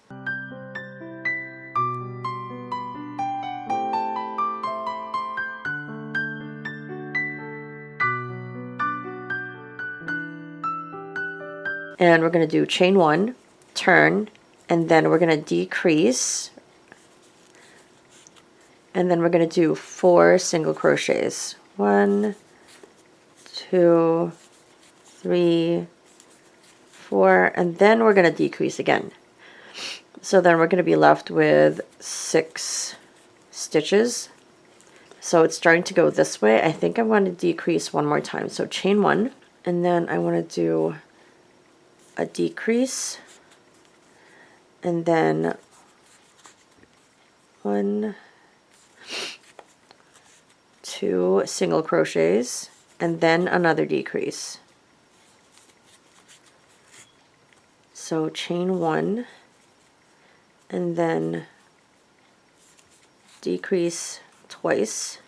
A: And we're going to do chain 1, turn, and then we're going to decrease, and then we're going to do 4 single crochets. 1, 2, 3, 4, and then we're going to decrease again. So then we're going to be left with 6 stitches. So it's starting to go this way. I think I'm going to decrease one more time. So chain 1, and then I want to do a decrease, and then 1, 2 single crochets, and then another decrease. So chain 1, and then decrease twice.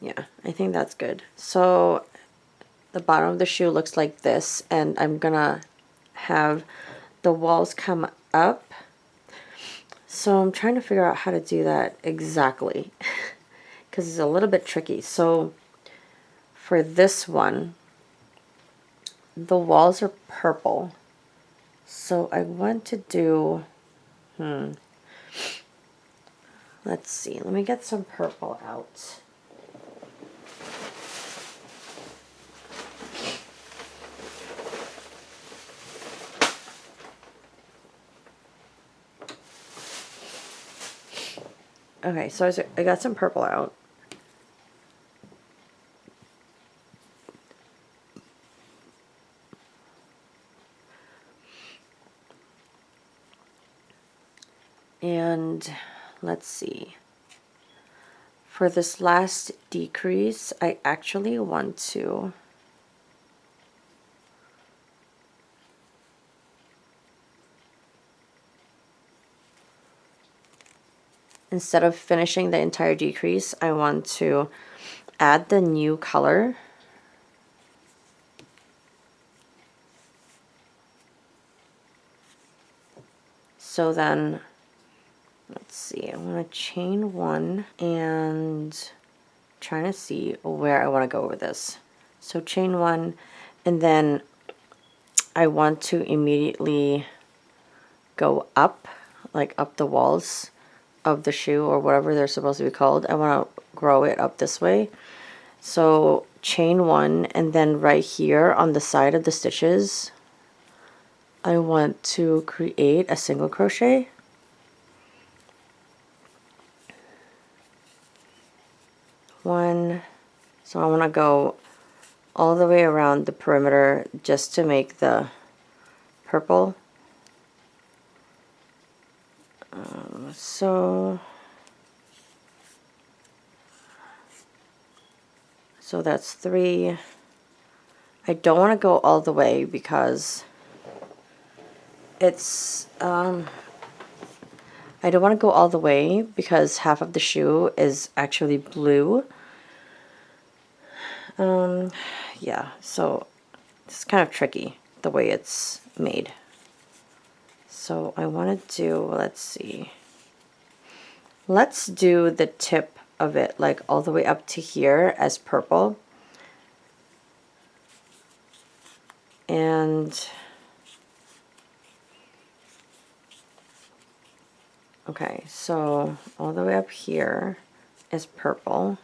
A: Yeah, I think that's good. So the bottom of the shoe looks like this, and I'm gonna have the walls come up. So I'm trying to figure out how to do that exactly because it's a little bit tricky. So for this one, the walls are purple. So I want to do, let's see, let me get some purple out. Okay, so I got some purple out. And let's see. For this last decrease, I actually want to instead of finishing the entire decrease, I want to add the new color. So then, let's see, I want to chain 1 and trying to see where I want to go with this. So chain 1, and then I want to immediately go up, like up the walls of the shoe or whatever they're supposed to be called. I want to grow it up this way. So chain 1, and then right here on the side of the stitches, I want to create a single crochet. One, so I want to go all the way around the perimeter just to make the purple. So that's 3. I don't want to go all the way because it's I don't want to go all the way because half of the shoe is actually blue. Yeah, so it's kind of tricky the way it's made. So I want to do, let's see, let's do the tip of it like all the way up to here as purple. And okay, so all the way up here is purple.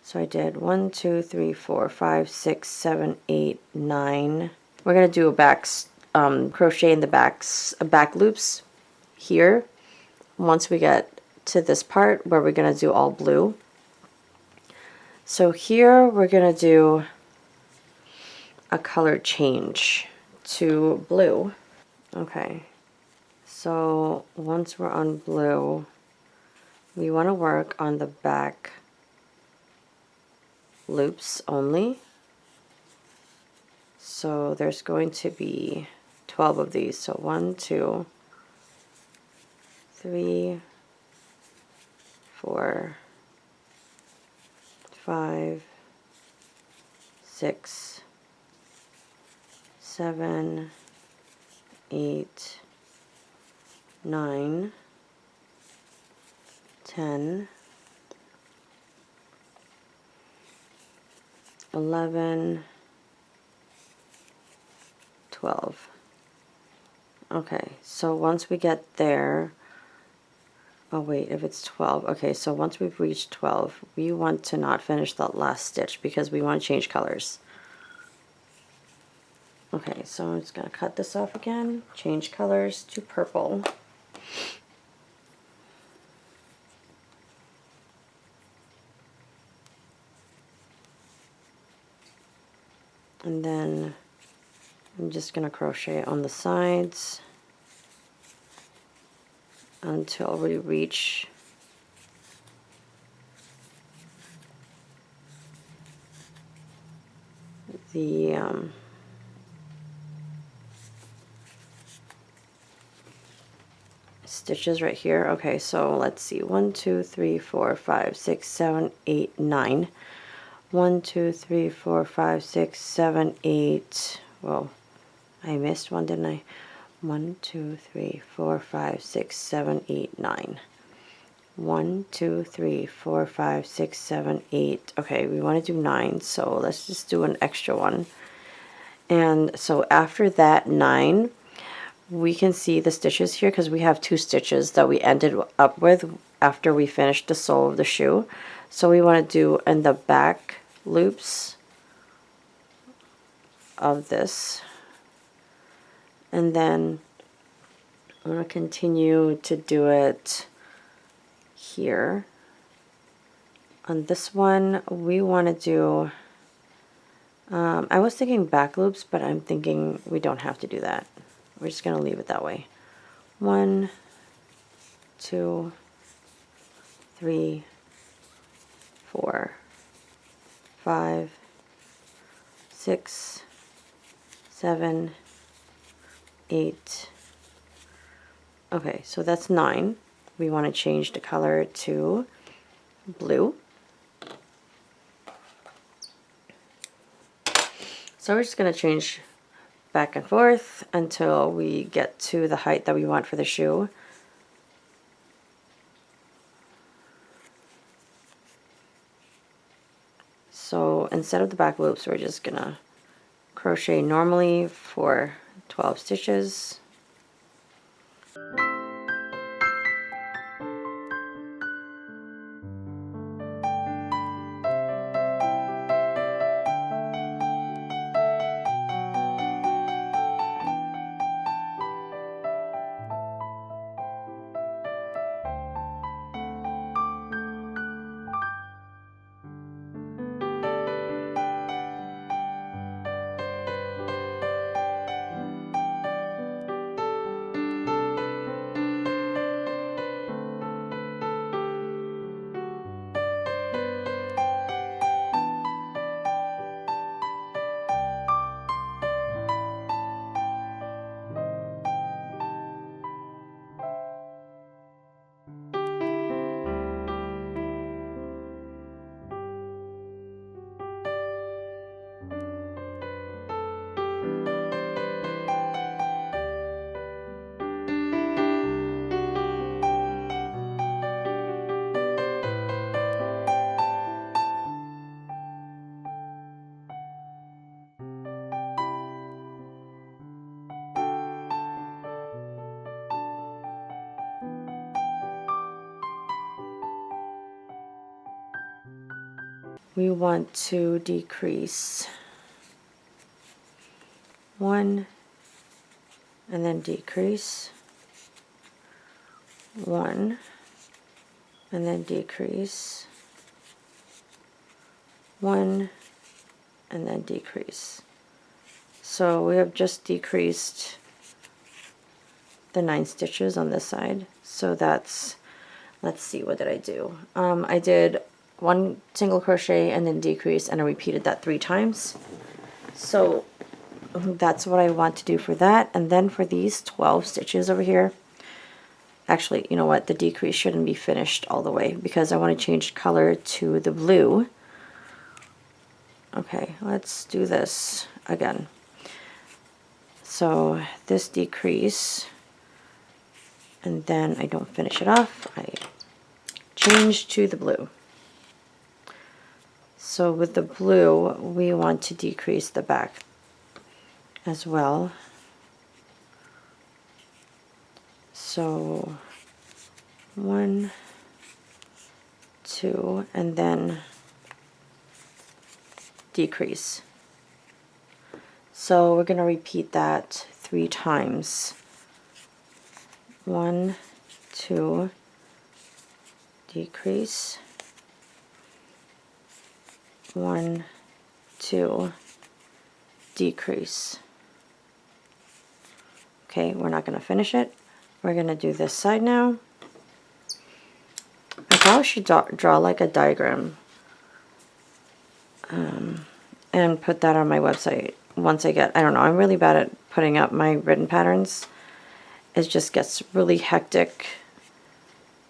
A: So I did 1, 2, 3, 4, 5, 6, 7, 8, 9. We're gonna do a crochet in the back loops here. Once we get to this part where we're gonna do all blue. So here we're gonna do a color change to blue. Okay, so once we're on blue, we want to work on the back loops only. So there's going to be 12 of these. So 1, 2, 3, 4, 5, 6, 7, 8, 9, 10, 11, 12. Okay, so once we get there, oh wait, if it's 12, okay, so once we've reached 12, we want to not finish that last stitch because we want to change colors. Okay, so I'm just going to cut this off again, change colors to purple. And then I'm just going to crochet on the sides until we reach the stitches right here. Okay, so let's see, 1, 2, 3, 4, 5, 6, 7, 8, 9. 1, 2, 3, 4, 5, 6, 7, 8. Whoa, I missed one, didn't I? 1, 2, 3, 4, 5, 6, 7, 8, 9. 1, 2, 3, 4, 5, 6, 7, 8. Okay, we want to do 9, so let's just do an extra one. And so after that 9, we can see the stitches here because we have 2 stitches that we ended up with after we finished the sole of the shoe. So we want to do in the back loops of this, and then I'm going to continue to do it here. On this one, we want to do, I was thinking back loops, but I'm thinking we don't have to do that. We're just going to leave it that way. 1, 2, 3, 4, 5, 6, 7, 8. Okay, so that's 9. We want to change the color to blue. So we're just going to change back and forth until we get to the height that we want for the shoe. So instead of the back loops, we're just gonna crochet normally for 12 stitches. We want to decrease 1 and then decrease 1 and then decrease 1 and then decrease. So we have just decreased the 9 stitches on this side. So that's, let's see, what did I do? I did 1 single crochet and then decrease, and I repeated that 3 times. So that's what I want to do for that. And then for these 12 stitches over here, actually, you know what, the decrease shouldn't be finished all the way because I want to change color to the blue. Okay, let's do this again. So this decrease, and then I don't finish it off, I change to the blue. So with the blue, we want to decrease the back as well. So 1, 2, and then decrease. So we're going to repeat that 3 times. 1, 2, decrease. 1, 2, decrease. Okay, we're not going to finish it. We're going to do this side now. I probably should draw like a diagram and put that on my website once I get, I don't know, I'm really bad at putting up my written patterns. It just gets really hectic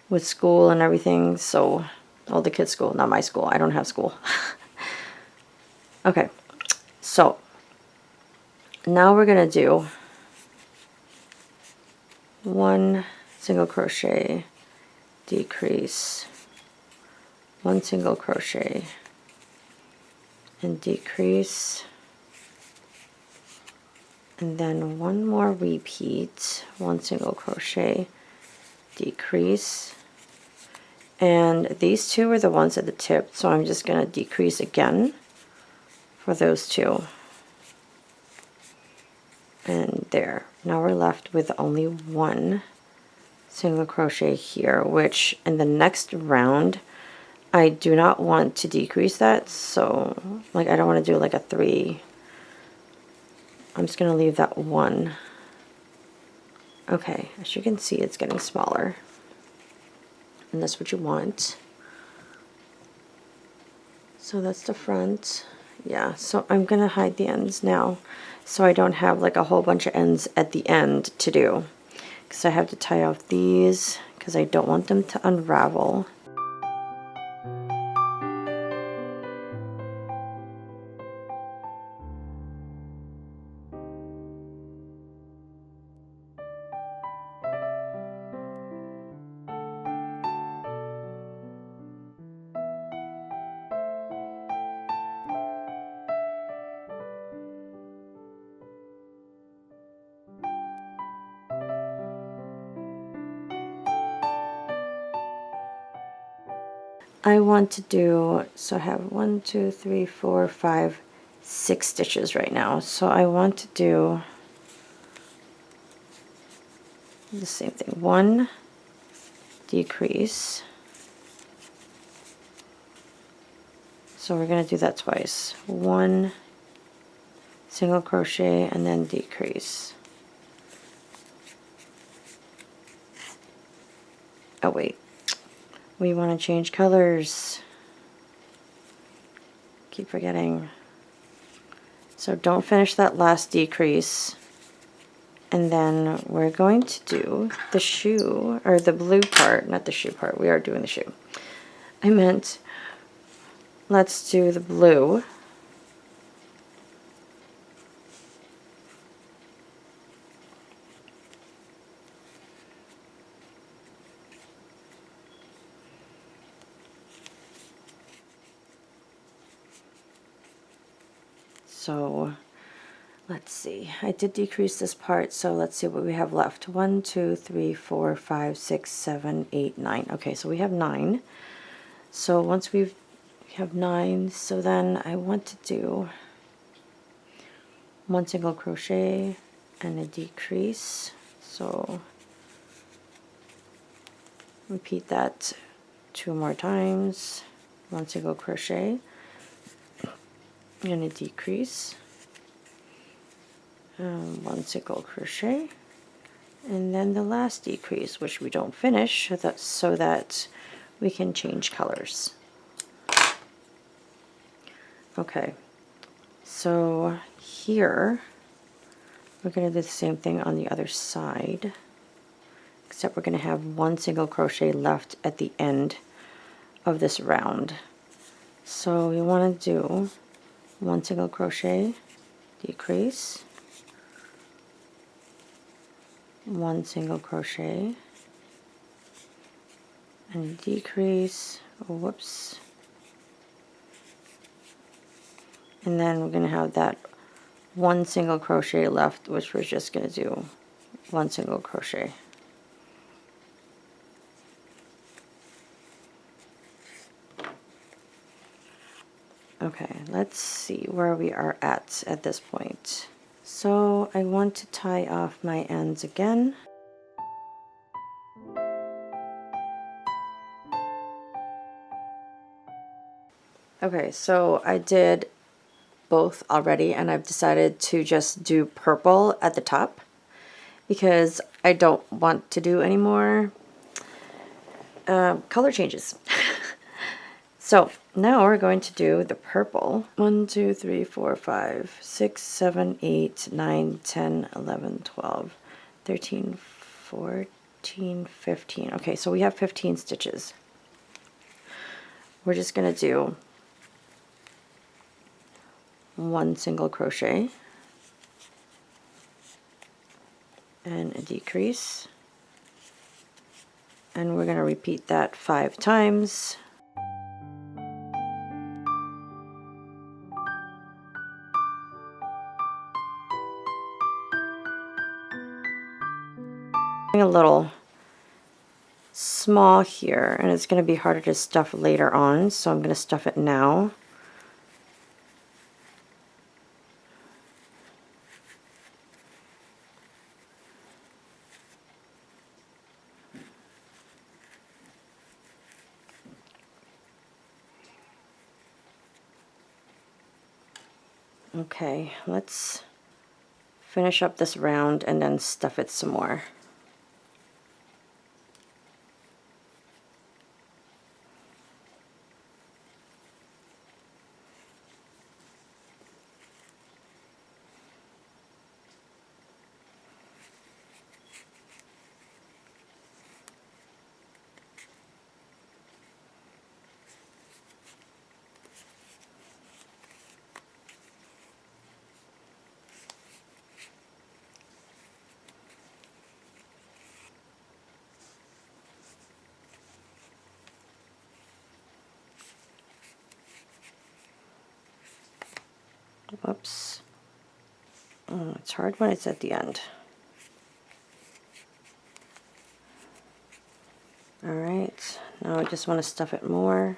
A: with school and everything, so, well, the kids' school, not my school. I don't have school. Okay, so now we're going to do 1 single crochet, decrease, 1 single crochet, and decrease, and then 1 more repeat, 1 single crochet, decrease, and these 2 are the ones at the tip, so I'm just going to decrease again for those 2. And there. Now we're left with only 1 single crochet here, which in the next round I do not want to decrease that, so like I don't want to do like a 3. I'm just going to leave that 1. Okay, as you can see, it's getting smaller, and that's what you want. So that's the front. Yeah, so I'm going to hide the ends now so I don't have like a whole bunch of ends at the end to do, because I have to tie off these because I don't want them to unravel. I want to do, so I have 1, 2, 3, 4, 5, 6 stitches right now. So I want to do the same thing. 1 decrease. So we're going to do that twice. 1 single crochet and then decrease. Oh wait, we want to change colors. Keep forgetting. So don't finish that last decrease. And then we're going to do the shoe, or the blue part, not the shoe part. We are doing the shoe. I meant, let's do the blue. So let's see. I did decrease this part, so let's see what we have left. 1, 2, 3, 4, 5, 6, 7, 8, 9. Okay, so we have 9. So once we have 9, so then I want to do 1 single crochet and a decrease. So repeat that 2 more times. 1 single crochet and a decrease. 1 single crochet, and then the last decrease, which we don't finish, so that we can change colors. Okay, so here we're going to do the same thing on the other side, except we're going to have 1 single crochet left at the end of this round. So we want to do 1 single crochet, decrease, 1 single crochet and decrease, whoops, and then we're going to have that 1 single crochet left, which we're just going to do 1 single crochet. Okay, let's see where we are at this point. So I want to tie off my ends again. Okay, so I did both already, and I've decided to just do purple at the top because I don't want to do any more color changes. So now we're going to do the purple. 1, 2, 3, 4, 5, 6, 7, 8, 9, 10, 11, 12, 13, 14, 15. Okay, so we have 15 stitches. We're just going to do 1 single crochet and a decrease, and we're going to repeat that 5 times. A little small here, and it's going to be harder to stuff later on, so I'm going to stuff it now. Okay, let's finish up this round and then stuff it some more. Whoops. Oh, it's hard when it's at the end. Alright, now I just want to stuff it more.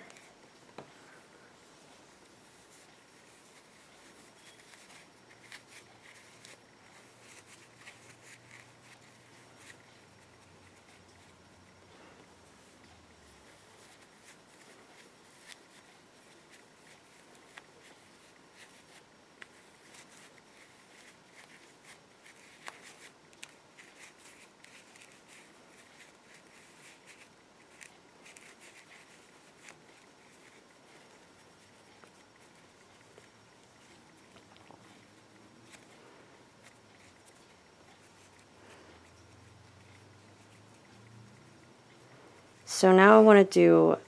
A: So now I want to do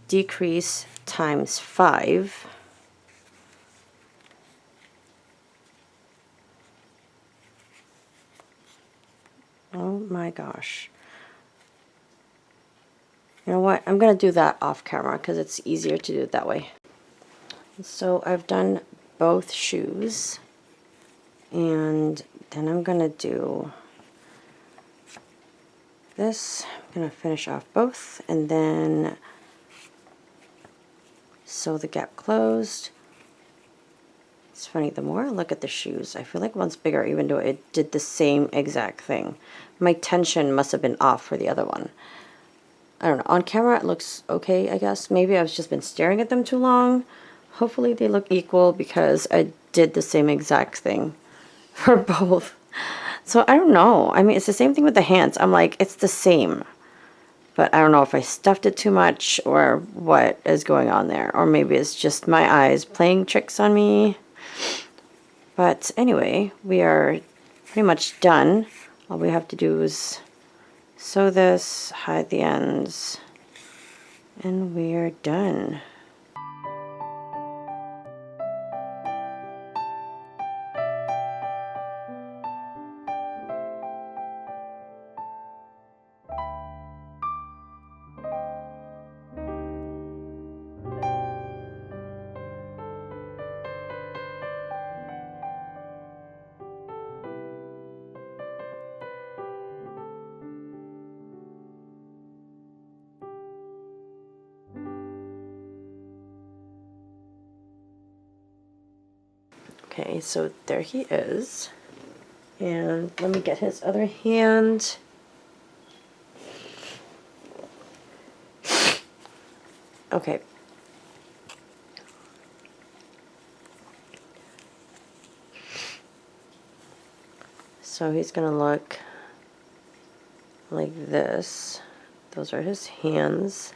A: decrease times 5. Oh my gosh. You know what? I'm going to do that off camera because it's easier to do it that way. So I've done both shoes, and then I'm going to do this. I'm going to finish off both and then sew the gap closed. It's funny, the more I look at the shoes, I feel like one's bigger even though it did the same exact thing. My tension must have been off for the other one. I don't know. On camera it looks okay, I guess. Maybe I've just been staring at them too long. Hopefully they look equal because I did the same exact thing for both. So I don't know. I mean, it's the same thing with the hands. I'm like, it's the same. But I don't know if I stuffed it too much or what is going on there. Or maybe it's just my eyes playing tricks on me. But anyway, we are pretty much done. All we have to do is sew this, hide the ends, and we are done. Okay, so there he is. And let me get his other hand. Okay. So he's going to look like this. Those are his hands.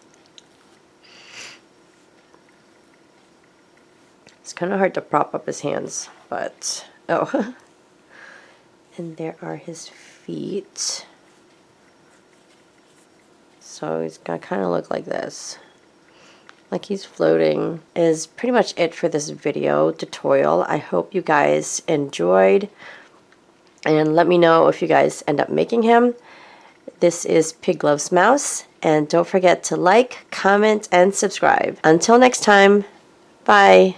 A: It's kind of hard to prop up his hands, but oh. And there are his feet. So he's going to kind of look like this. Like he's floating. Is pretty much it for this video tutorial. I hope you guys enjoyed. And let me know if you guys end up making him. This is Pig Loves Mouse. And don't forget to like, comment, and subscribe. Until next time, bye.